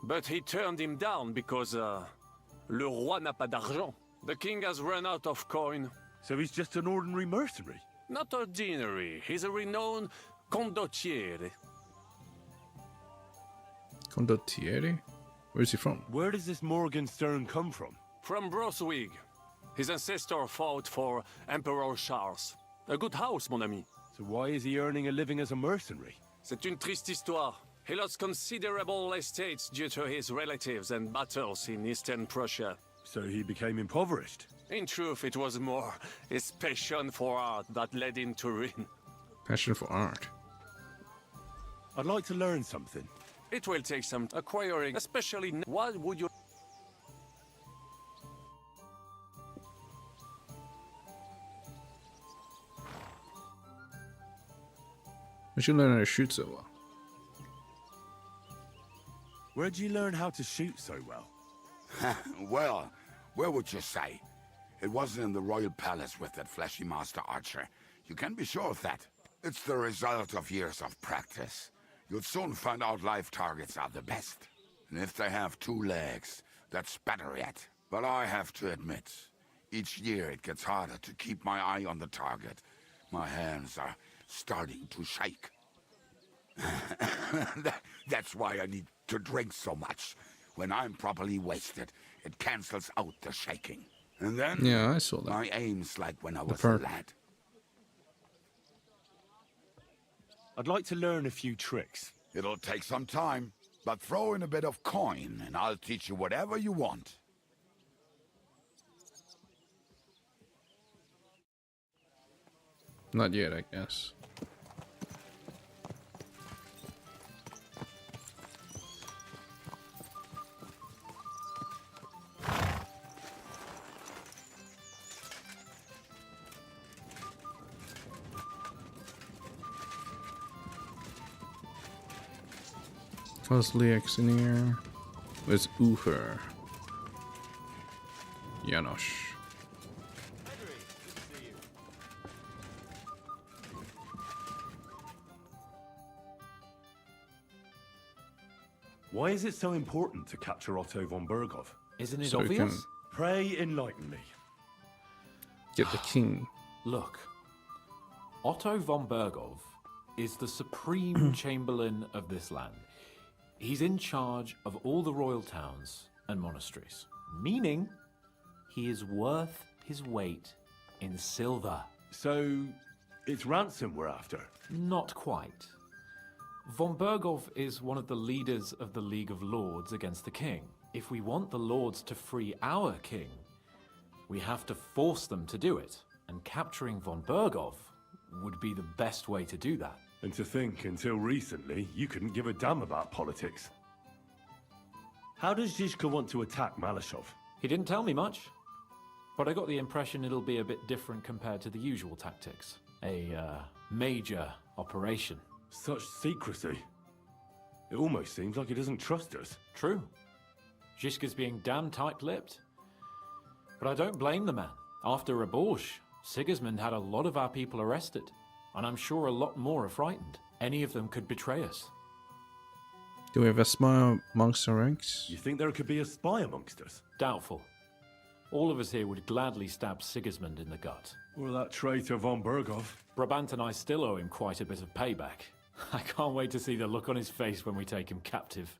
But he turned him down because, le roi n'a pas d'argent. The king has run out of coin. So he's just an ordinary mercenary? Not ordinary. He's a renowned condottiere. Condottiere? Where's he from? Where does this Morgenstern come from? From Broswig. His ancestor fought for Emperor Charles. A good house, mon ami. So why is he earning a living as a mercenary? C'est une triste histoire. He lost considerable estates due to his relatives and battles in Eastern Prussia. So he became impoverished? In truth, it was more his passion for art that led him to ruin. Passion for art. I'd like to learn something. It will take some acquiring, especially... What would you... I should learn how to shoot so well. Where'd you learn how to shoot so well? Well, where would you say? It wasn't in the royal palace with that fleshy master archer. You can be sure of that. It's the result of years of practice. You'll soon find out live targets are the best. And if they have 2 legs, that's better yet. But I have to admit, each year it gets harder to keep my eye on the target. My hands are starting to shake. That's why I need to drink so much. When I'm properly wasted, it cancels out the shaking. And then, yeah, I saw that. My aim's like when I was a lad. I'd like to learn a few tricks. It'll take some time, but throw in a bit of coin and I'll teach you whatever you want. Not yet, I guess. Kozliak's in here. Where's Uher? Janosch. Why is it so important to capture Otto von Berghoff? Isn't it So we obvious? can- Pray enlighten me. Get the king. Look, Otto von Berghoff is the supreme chamberlain of this land. He's in charge of all the royal towns and monasteries, meaning he is worth his weight in silver. So, it's ransom we're after? Not quite. Von Berghoff is one of the leaders of the League of Lords against the king. If we want the lords to free our king, we have to force them to do it, and capturing von Berghoff would be the best way to do that. And to think, until recently, you couldn't give a damn about politics. How does Zizka want to attack Malashov? He didn't tell me much, but I got the impression it'll be a bit different compared to the usual tactics. A major operation. Such secrecy. It almost seems like he doesn't trust us. True. Zizka's being damn tight-lipped. But I don't blame the man. After Raborj, Sigismund had a lot of our people arrested, and I'm sure a lot more are frightened. Any of them could betray us. Do we have a spy amongst our ranks? You think there could be a spy amongst us? Doubtful. All of us here would gladly stab Sigismund in the gut. Or that traitor von Berghoff. Brabant and I still owe him quite a bit of payback. I can't wait to see the look on his face when we take him captive.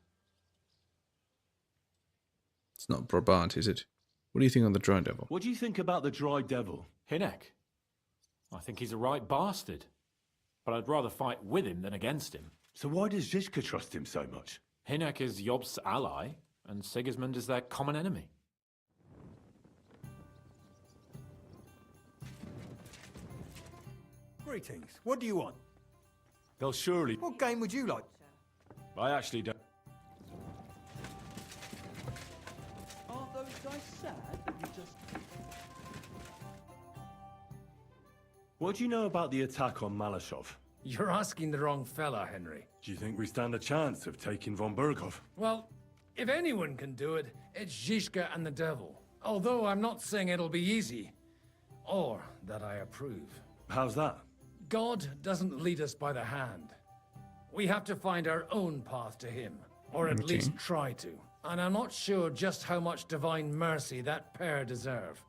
It's not Brabant, is it? What do you think on the Dry Devil? What do you think about the Dry Devil? Hinek. I think he's a right bastard. But I'd rather fight with him than against him. So why does Zizka trust him so much? Hinek is Jobst's ally, and Sigismund is their common enemy. Greetings. What do you want? They'll surely... What game would you like? I actually don't... Are those guys sad that you just... What do you know about the attack on Malashov? You're asking the wrong fella, Henry. Do you think we stand a chance of taking von Berghoff? Well, if anyone can do it, it's Zizka and the devil. Although I'm not saying it'll be easy. Or that I approve. How's that? God doesn't lead us by the hand. We have to find our own path to him. Or at least try to. And I'm not sure just how much divine mercy that pair deserve.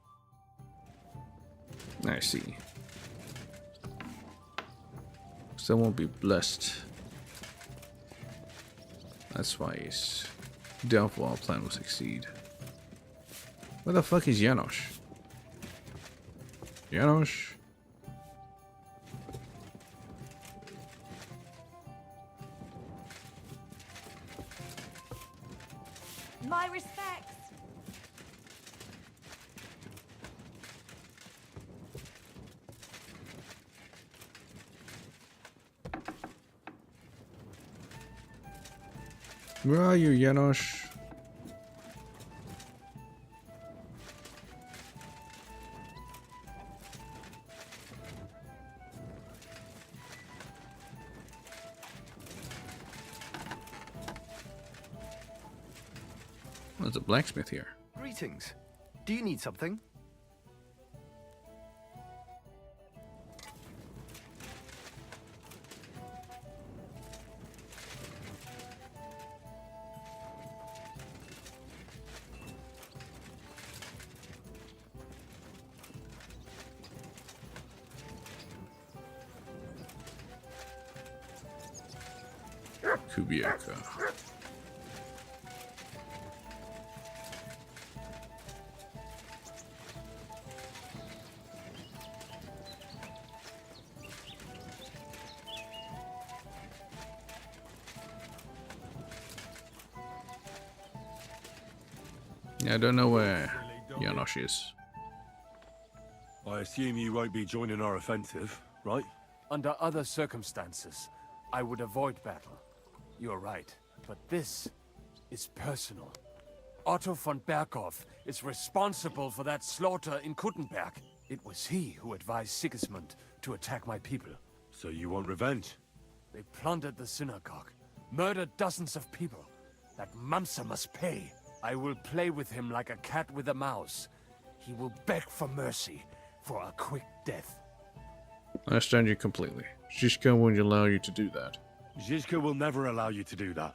I see. So won't be blessed. That's why his downfall plan will succeed. Where the fuck is Janosch? Janosch? My respects. Where are you, Janosch? There's a blacksmith here. Greetings. Do you need something? Kubiaka. Yeah, I don't know where Janosch is. I assume you won't be joining our offensive, right? Under other circumstances, I would avoid battle. You're right, but this is personal. Otto von Berghoff is responsible for that slaughter in Kuttenberg. It was he who advised Sigismund to attack my people. So you want revenge? They plundered the synagogue, murdered dozens of people. That Mamsa must pay. I will play with him like a cat with a mouse. He will beg for mercy, for a quick death. I understand you completely. Zizka won't allow you to do that. Zizka will never allow you to do that.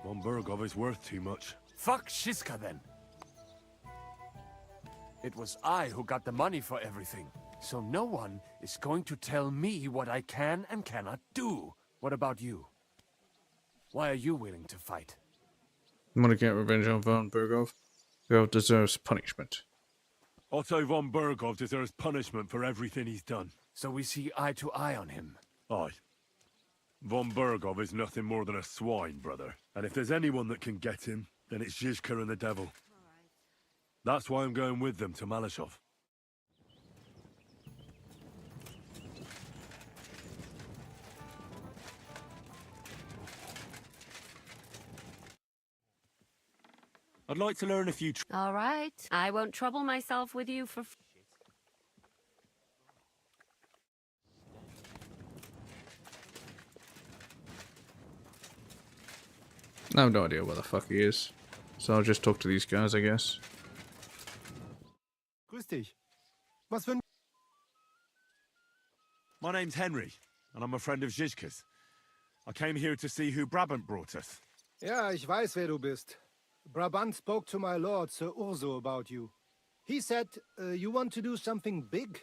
Von Berghoff is worth too much. Fuck Zizka then. It was I who got the money for everything. So no one is going to tell me what I can and cannot do. What about you? Why are you willing to fight? I want to get revenge on von Berghoff. Berghoff deserves punishment. Otto von Berghoff deserves punishment for everything he's done. So we see eye to eye on him. Aye. Von Berghoff is nothing more than a swine, brother. And if there's anyone that can get him, then it's Zizka and the devil. That's why I'm going with them to Malashov. I'd like to learn a few... All right. I won't trouble myself with you for... I have no idea where the fuck he is. So I'll just talk to these guys, I guess. Grüß dich. Was für ein... My name's Henry, and I'm a friend of Zizka's. I came here to see who Brabant brought us. Ja, ich weiß, wer du bist. Brabant spoke to my lord, Sir Urso, about you. He said you want to do something big.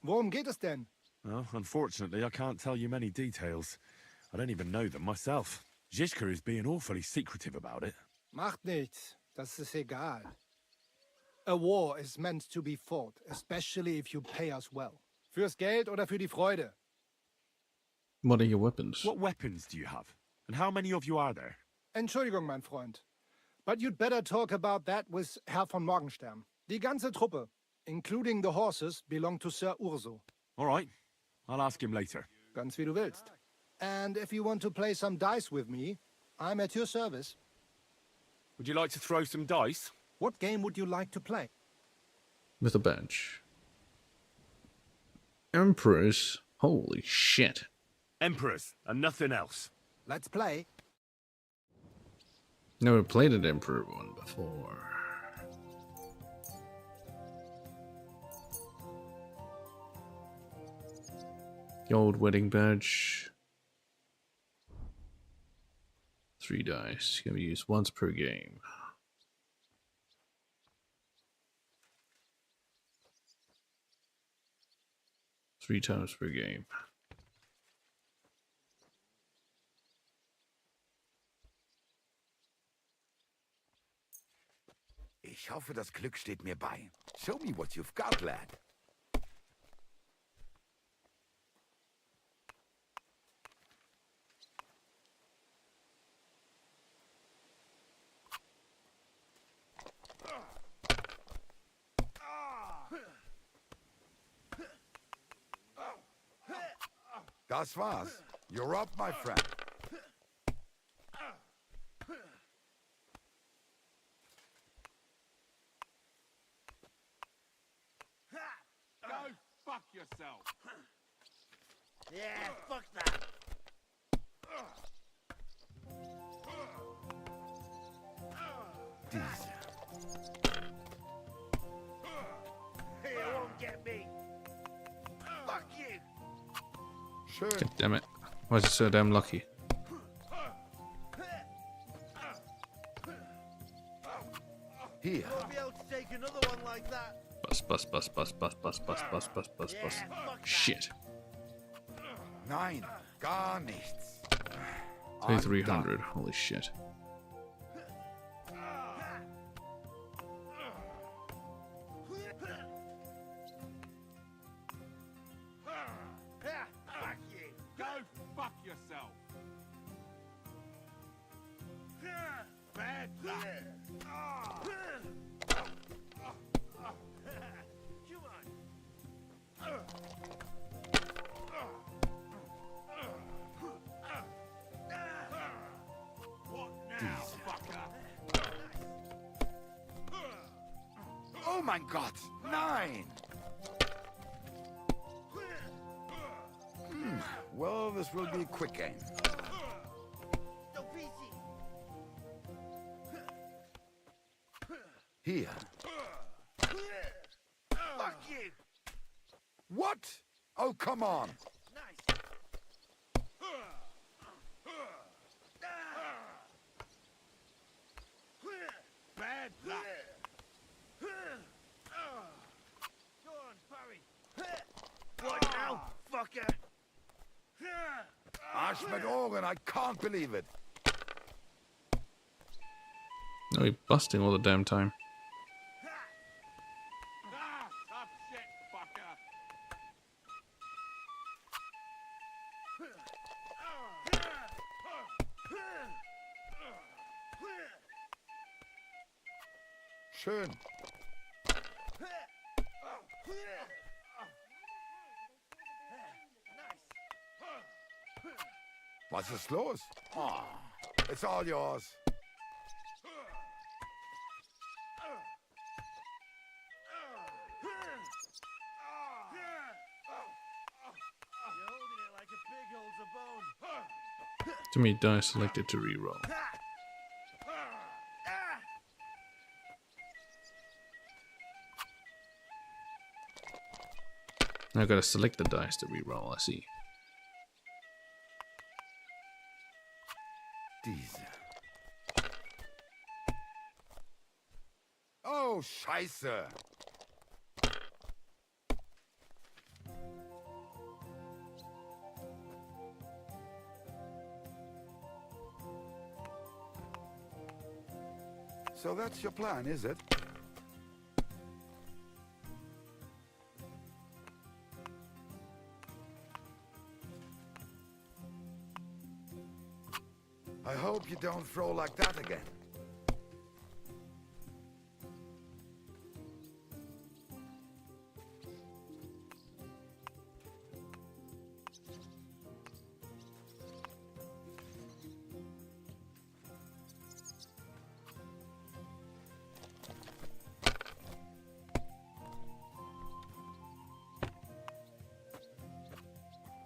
Worum geht es denn? Well, unfortunately, I can't tell you many details. I don't even know them myself. Zizka is being awfully secretive about it. Macht nichts. Das ist egal. A war is meant to be fought, especially if you pay us well. Fürs Geld oder für die Freude? What are your weapons? What weapons do you have? And how many of you are there? Entschuldigung, mein Freund. But you'd better talk about that with Herr von Morgenstern. Die ganze Truppe, including the horses, belong to Sir Urso. All right. I'll ask him later. Ganz wie du willst. And if you want to play some dice with me, I'm at your service. Would you like to throw some dice? What game would you like to play? With a bench. Emperors? Holy shit. Emperors, and nothing else. Let's play. Never played an Emperor one before. Gold wedding badge. 3 dice. Can be used once per game. Three times per game. Ich hoffe, das Glück steht mir bei. Show me what you've got, lad. Das war's. You're up, my friend. yourself. Yeah, fuck that. You won't get me. Fuck you. Sure. God damn it. Why is it so damn lucky? Here. Won't be able to take another one like that. Bus. Shit. 9. Gar nichts. 2300. Holy shit. Fuck you. Go fuck yourself. Bad luck. Come on. What now, fucker? Oh mein Gott! 9! Well, this will be a quick game. So easy. Here. Fuck you. What? Oh, come on. Nice. Bad luck. Go on, parry. What now, fucker? Arsch mit Ohren, I can't believe it. No, he's busting all the damn time. Tough shit, fucker. Schön. Was ist los? Oh, it's all yours. You're holding it like a pig holds a bone. Too many dice selected to reroll. Now I gotta select the dice to reroll, I see. Diese. Oh, Scheiße. So that's your plan, is it? I hope you don't throw like that again.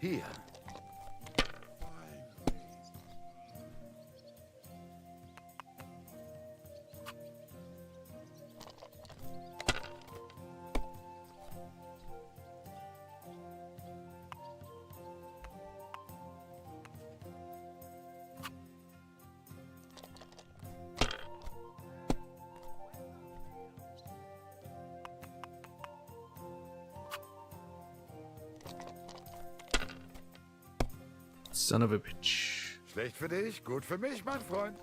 Here. Son of a bitch. Schlecht für dich, gut für mich, mein Freund.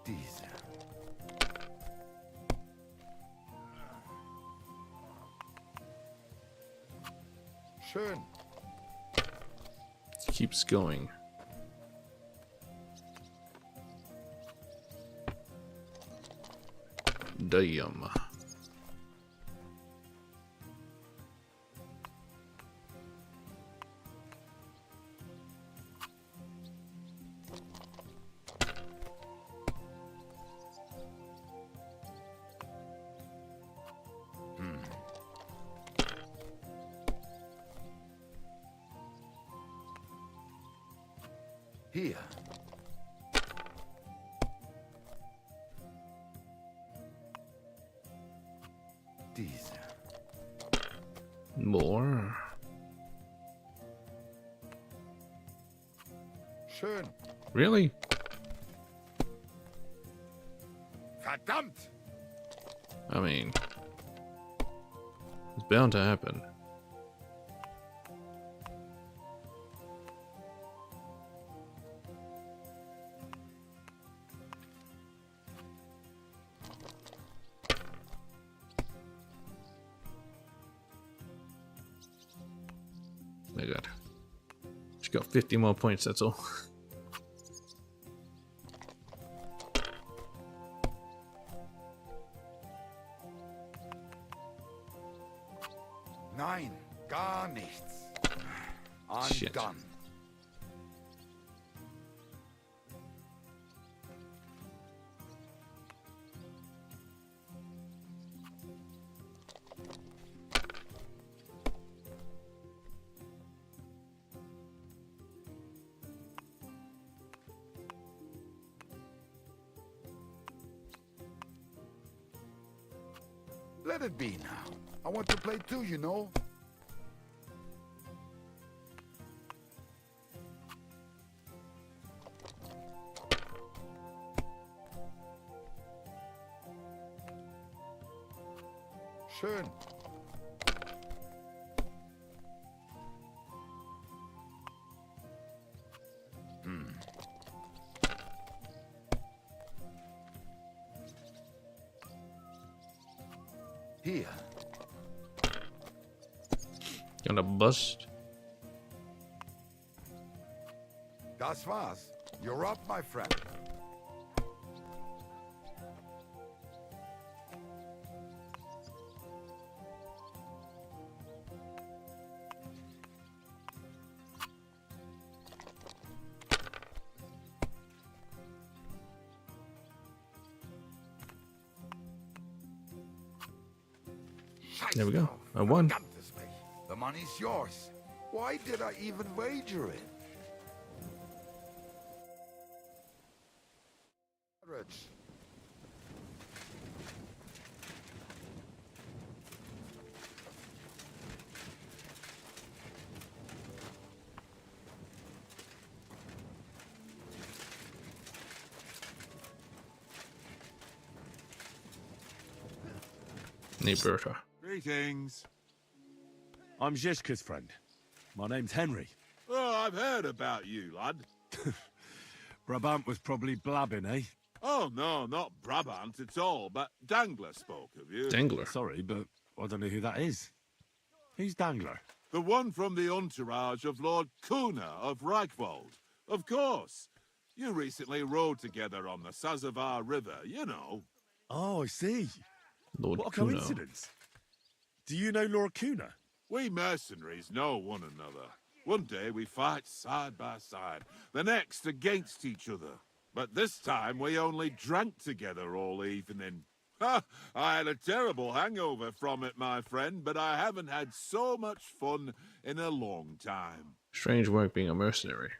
Diese. Schön. It keeps going. Damn. Here. Diese. More. Schön. Really? Verdammt! I mean, it's bound to happen. My God. She got 50 more points, that's all. Nein, gar nichts. I'm Shit. done. Let it be now. I want to play too, you know. Schön. Here. Gonna bust. Das war's. You're up, my friend. There we go. I won. The money's yours. Why did I even wager it? Rich. Bertha. Greetings. I'm Zhishka's friend. My name's Henry. Oh, I've heard about you, lad. Brabant was probably blabbing, eh? Oh, no, not Brabant at all, but Dangler spoke of you. Dangler? Sorry, but I don't know who that is. Who's Dangler? The one from the entourage of Lord Kuna of Reichwald. Of course. You recently rode together on the Sazavar River, you know. Oh, I see. Lord what a Kuna. coincidence. Do you know Lord Kuna? We mercenaries know one another. One day we fight side by side, the next against each other. But this time we only drank together all evening. Ha! I had a terrible hangover from it, my friend, but I haven't had so much fun in a long time. Strange work being a mercenary.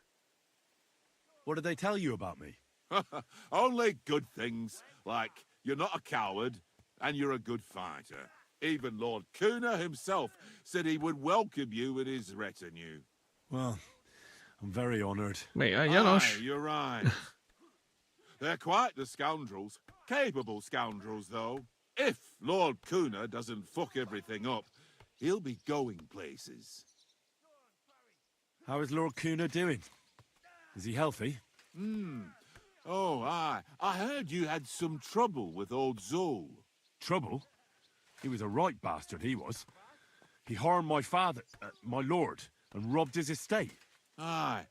What did they tell you about me? Only good things, like you're not a coward and you're a good fighter. Even Lord Kuna himself said he would welcome you in his retinue. Well, I'm very honoured. Mate, Aye, you're right. They're quite the scoundrels. Capable scoundrels, though. If Lord Kuna doesn't fuck everything up, he'll be going places. How is Lord Kuna doing? Is he healthy? Oh, aye. I heard you had some trouble with old Zul. Trouble? He was a right bastard, he was. He harmed my father, my lord, and robbed his estate. Aye.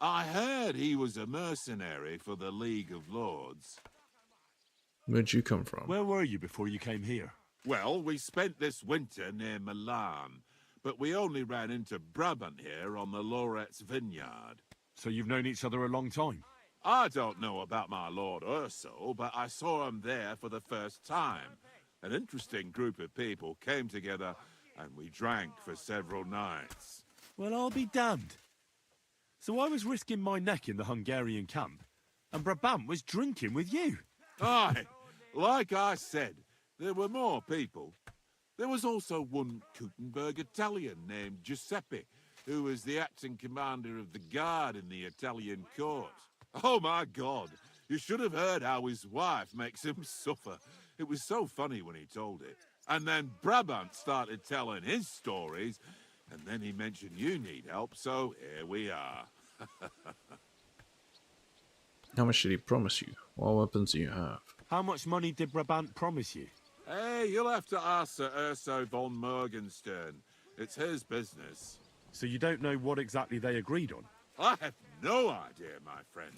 I heard he was a mercenary for the League of Lords. Where'd you come from? Where were you before you came here? Well, we spent this winter near Milan, but we only ran into Brabant here on the Loretz vineyard. So you've known each other a long time? I don't know about my Lord Urso, but I saw him there for the first time. An interesting group of people came together, and we drank for several nights. Well, I'll be damned. So I was risking my neck in the Hungarian camp, and Brabant was drinking with you. Aye, like I said, there were more people. There was also one Kuttenberg Italian named Giuseppe, who was the acting commander of the guard in the Italian court. Oh my God, you should have heard how his wife makes him suffer. It was so funny when he told it. And then Brabant started telling his stories, and then he mentioned you need help, so here we are. How much did he promise you? What weapons do you have? How much money did Brabant promise you? Hey, you'll have to ask Sir Urso von Morgenstern. It's his business. So you don't know what exactly they agreed on? I have no idea, my friend.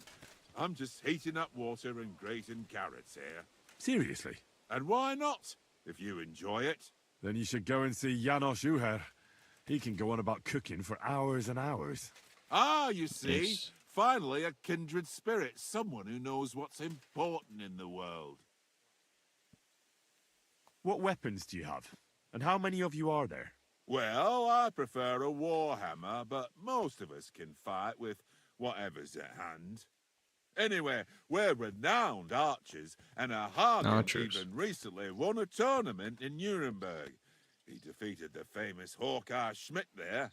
I'm just heating up water and grating carrots here. Seriously? And why not, if you enjoy it? Then you should go and see Janos Uher. He can go on about cooking for hours and hours. Ah, you see? Yes. Finally, a kindred spirit. Someone who knows what's important in the world. What weapons do you have? And how many of you are there? Well, I prefer a warhammer, but most of us can fight with whatever's at hand. Anyway, we're renowned archers, and our Hagen even recently won a tournament in Nuremberg. He defeated the famous Hawkeye Schmidt there.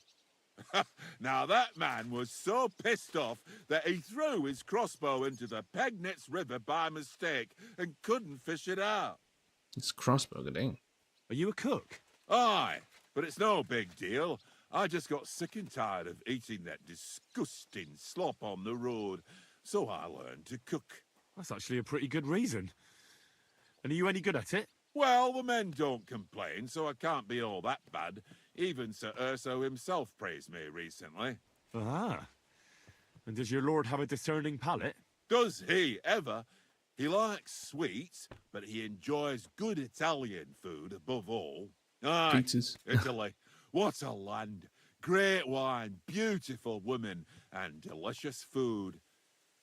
Now that man was so pissed off that he threw his crossbow into the Pegnitz River by mistake and couldn't fish it out. It's crossbow, dang. Are you a cook? Aye, but it's no big deal. I just got sick and tired of eating that disgusting slop on the road, so I learned to cook. That's actually a pretty good reason. And are you any good at it? Well, the men don't complain, so I can't be all that bad. Even Sir Urso himself praised me recently. Ah. And does your lord have a discerning palate? Does he ever? He likes sweets, but he enjoys good Italian food above all. Aye, Pizzas. Italy. What a land. Great wine, beautiful women, and delicious food.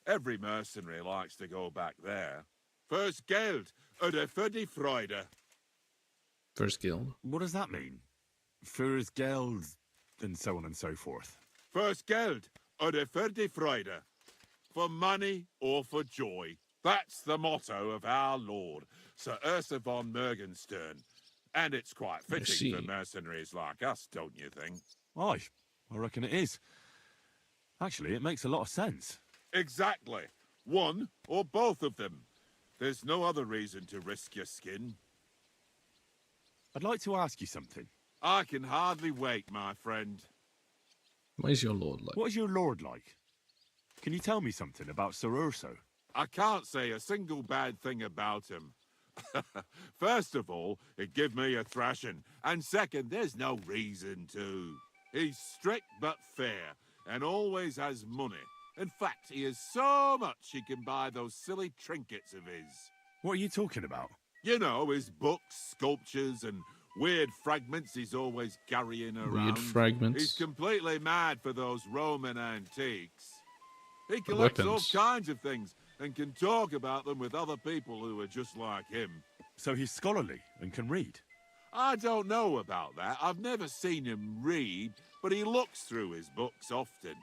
Every mercenary likes to go back there. First Geld, oder für die Freude. First guild. What does that mean? Fürs Geld, and so on and so forth. First Geld, oder für die Freude. For money or for joy. That's the motto of our lord, Sir Urso von Morgenstern. And it's quite fitting for mercenaries like us, don't you think? Aye, I reckon it is. Actually, it makes a lot of sense. Exactly. One or both of them. There's no other reason to risk your skin. I'd like to ask you something. I can hardly wait, my friend. What is your lord like? What is your lord like? Can you tell me something about Sir Urso? I can't say a single bad thing about him. First of all, it give me a thrashing, and second, there's no reason to. He's strict but fair, and always has money. In fact, he has so much he can buy those silly trinkets of his. What are you talking about? You know, his books, sculptures, and weird fragments he's always carrying around. Weird fragments? He's completely mad for those Roman antiques. He collects all kinds of things, and can talk about them with other people who are just like him. So he's scholarly and can read? I don't know about that. I've never seen him read, but he looks through his books often.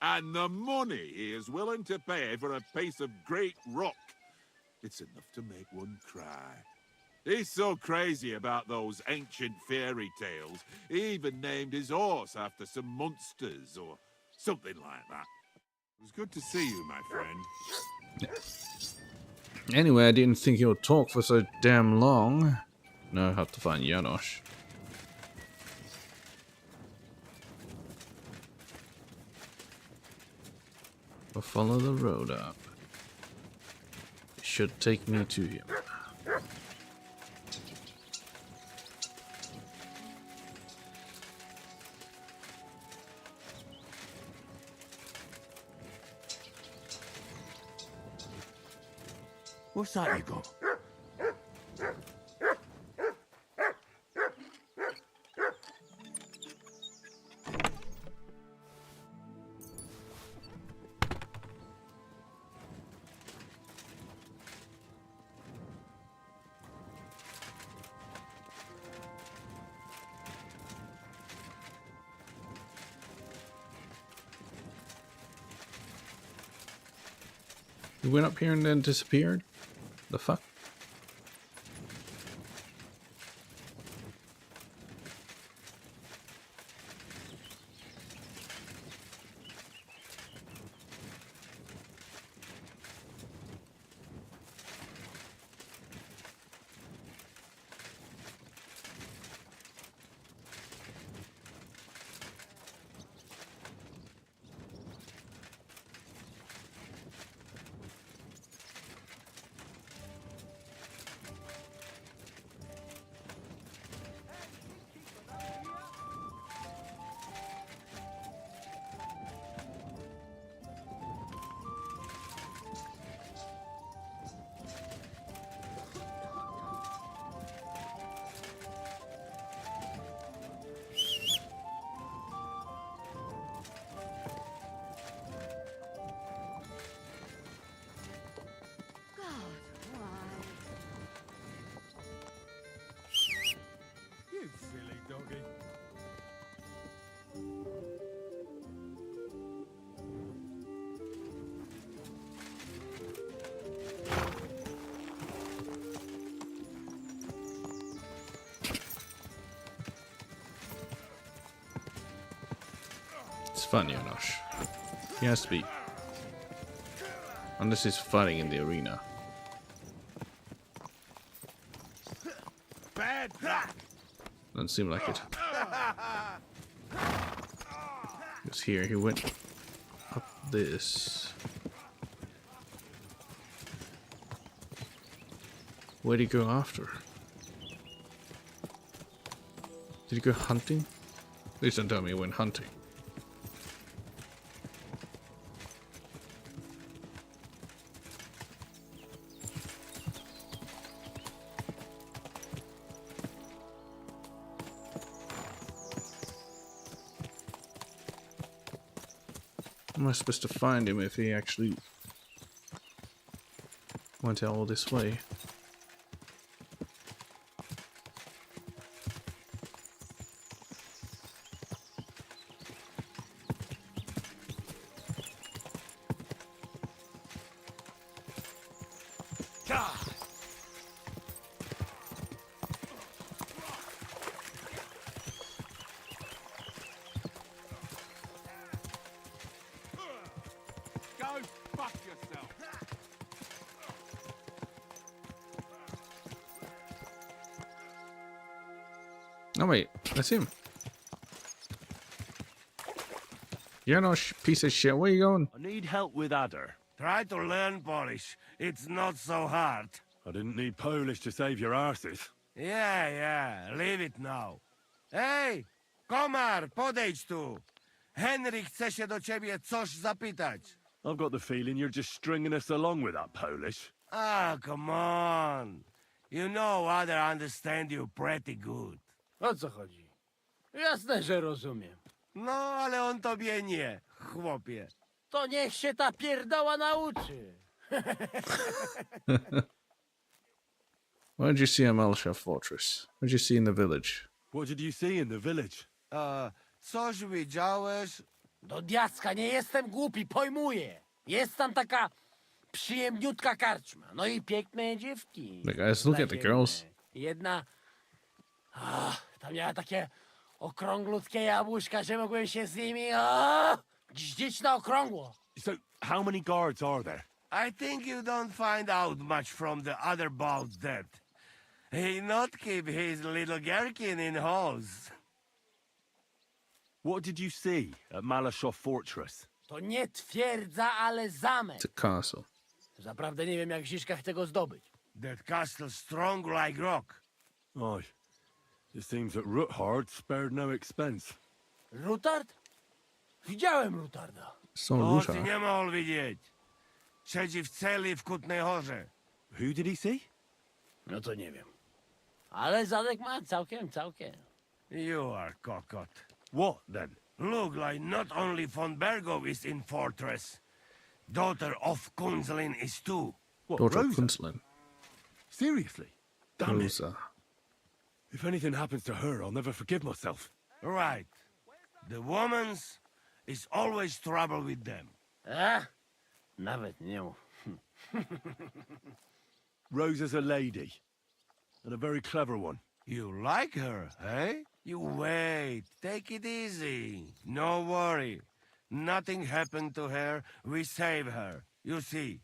And the money he is willing to pay for a piece of great rock, it's enough to make one cry. He's so crazy about those ancient fairy tales, he even named his horse after some monsters or something like that. It was good to see you, my friend. Anyway, I didn't think you would talk for so damn long. Now I have to find Janos. I'll follow the road up. It should take me to him. What's that, Hugo? He went up here and then disappeared? The fuck? You silly doggy. It's fun, Janosch. He has to be. Unless he's fighting in the arena. Bad luck. Doesn't seem like it. Because here he went up this. Where'd he go after? Did he go hunting? Please don't tell me he went hunting. How am I supposed to find him if he actually went all this way? Go fuck yourself. Oh wait, that's him. You're no piece of shit. Where you going? I need help with Adder. Try to learn Polish. It's not so hard. I didn't need Polish to save your arses. Yeah, leave it now. Hej, komar, podejdź tu. Henry chce się do ciebie coś zapytać. I've got the feeling you're just stringing us along with that Polish. Ah, come on. You know Other understand you pretty good. O co chodzi? Jasne, że rozumiem. No, ale on tobie nie, chłopie. To niech się ta pierdoła nauczy. What did you see at Malsha Fortress? What did you see in the village? What did you see in the village? Coś widziałeś? Do diaska, nie jestem głupi, pojmuję. Jest tam taka przyjemniutka karczma. No i piękne dziewki. Look, guys, look at the girls. Jedna... ta miała takie okrąglutkie jabłuszka, że mogłem się z nimi... gździć na okrągło. So, how many guards are there? I think you don't find out much from the other about that. He not keep his little Gherkin in halls. What did you see at Malashow Fortress? To nie twierdza, ale zamek. It's a castle. Zaprawdę nie wiem, jak Ziszka chce go zdobyć. That castle strong like rock. Aye. It seems that Ruthard spared no expense. Rutard? Widziałem Rutarda. So O, ty Ruta. nie mógł widzieć. Siedzi w celi w Kutnej Horze. Who did he see? No to nie wiem. Ale zadek ma całkiem. You are cockot. What, then? Look like not only von Bergow is in fortress. Daughter of Kunzlin is too. What, Daughter of Rosa? Kunzlin. Seriously? Damn it. Rosa. If anything happens to her, I'll never forgive myself. Right. The woman's is always trouble with them. Nawet nie mów. Rosa's a lady. And a very clever one. You like her, eh? You wait. Take it easy. No worry. Nothing happened to her. We save her. You see.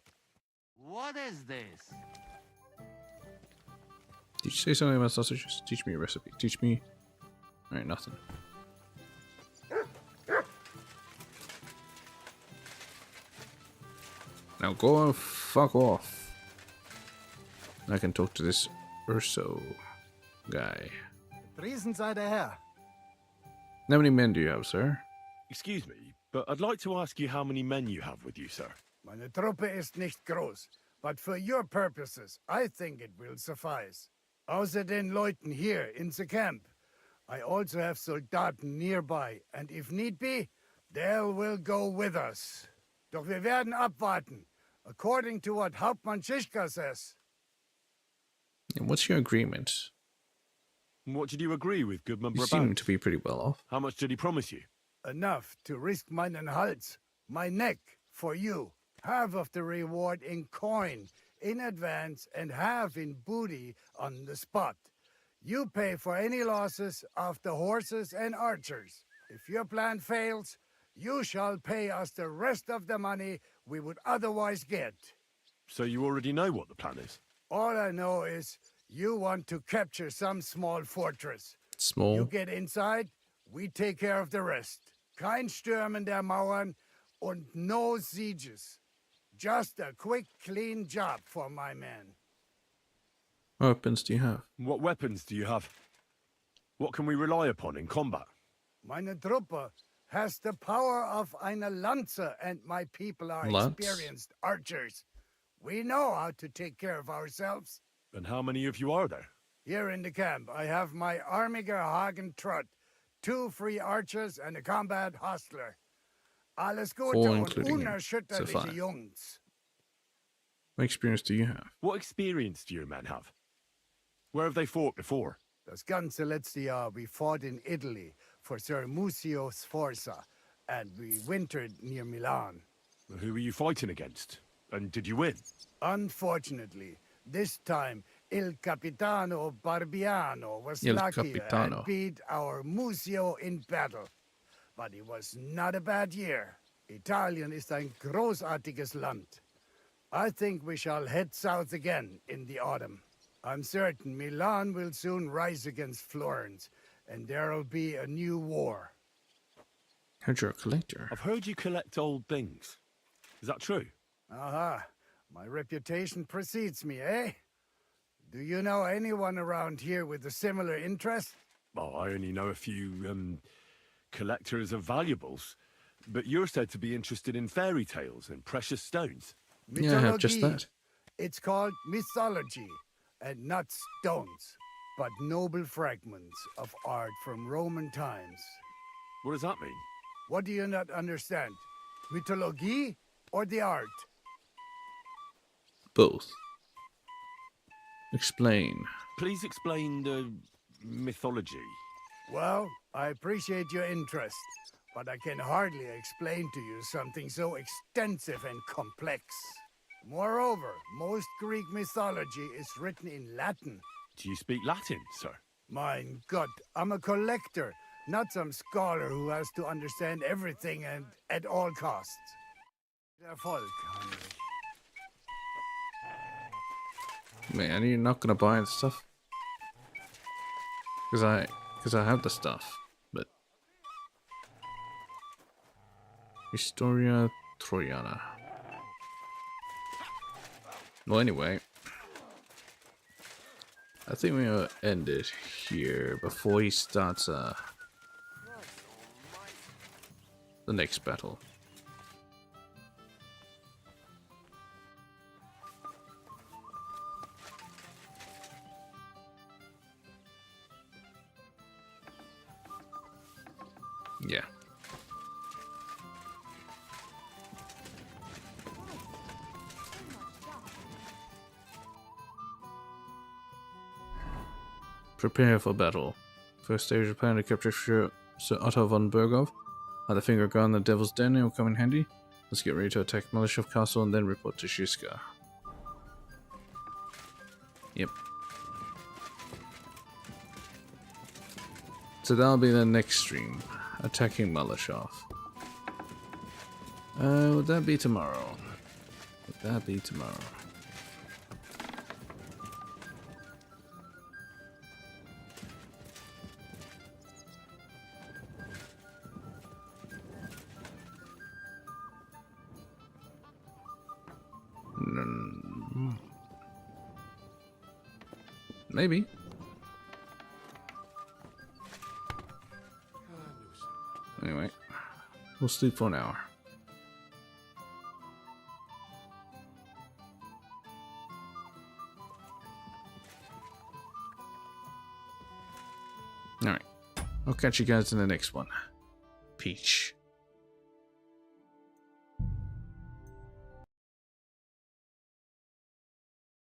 What is this? Did you say something about sausages? Teach me a recipe. Teach me. Alright, nothing. Now go and fuck off. I can talk to this Urso guy. Treason sei der Herr. How many men do you have, sir? Excuse me, but I'd like to ask you how many men you have with you, sir. Meine Truppe ist nicht groß, but for your purposes, I think it will suffice. Außer den Leuten here in the camp, I also have Soldaten nearby, and if need be, they will go with us. Doch wir werden abwarten, according to what Hauptmann Schischka says. And what's your agreement? What did you agree with Goodman You Brabant? seem to be pretty well off. How much did he promise you? Enough to risk meinen Hals, my neck, for you. Half of the reward in coin, in advance, and half in booty on the spot. You pay for any losses of the horses and archers. If your plan fails, you shall pay us the rest of the money we would otherwise get. So you already know what the plan is? All I know is you want to capture some small fortress. Small? You get inside, we take care of the rest. Kein Stürmen der Mauern und no sieges. Just a quick, clean job for my men. What weapons do you have? What weapons do you have? What can we rely upon in combat? Meine Truppe has the power of eine Lanze, and my people are Lance? experienced archers. We know how to take care of ourselves. And how many of you are there? Here in the camp, I have my Armiger Hagen Trott, 2 free archers, and a combat hostler. Alles Gute All und including unerschütterliche Sophia. Jungs. What experience do you have? What experience do your men have? Where have they fought before? Das ganze letzte Jahr, we fought in Italy for Sir Musio Sforza, and we wintered near Milan. Who were you fighting against? And did you win? Unfortunately, this time, Il Capitano Barbiano was Il luckier Capitano. and beat our Musio in battle. But it was not a bad year. Italien ist ein großartiges Land. I think we shall head south again in the autumn. I'm certain Milan will soon rise against Florence, and there'll be a new war. Heard you're a collector. I've heard you collect old things. Is that true? Aha, my reputation precedes me, eh? Do you know anyone around here with a similar interest? Oh, I only know a few, collectors of valuables. But you're said to be interested in fairy tales and precious stones. Yeah, I have just Mythologie. that. It's called mythology, and not stones, but noble fragments of art from Roman times. What does that mean? What do you not understand? Mythologie or the art? Both. Explain. Please explain the mythology. Well, I appreciate your interest, but I can hardly explain to you something so extensive and complex. Moreover, most Greek mythology is written in Latin. Do you speak Latin, sir? Mein Gott, I'm a collector, not some scholar who has to understand everything and at all costs. Erfolg, Heinrich. Man, you're not gonna buy the stuff? Cause I have the stuff, but Historia Trojana. Well, anyway, I think we'll end it here before he starts the next battle. Yeah. Prepare for battle. First stage of plan to capture Sir Otto von Berghoff. Have the finger gun on the Devil's Den, it will come in handy. Let's get ready to attack Malishov Castle and then report to Shiska. Yep. So that'll be the next stream. Attacking Malashov. Would that be tomorrow? Would that be tomorrow? Maybe. Anyway, we'll sleep for an hour. Alright. I'll catch you guys in the next one. Peach.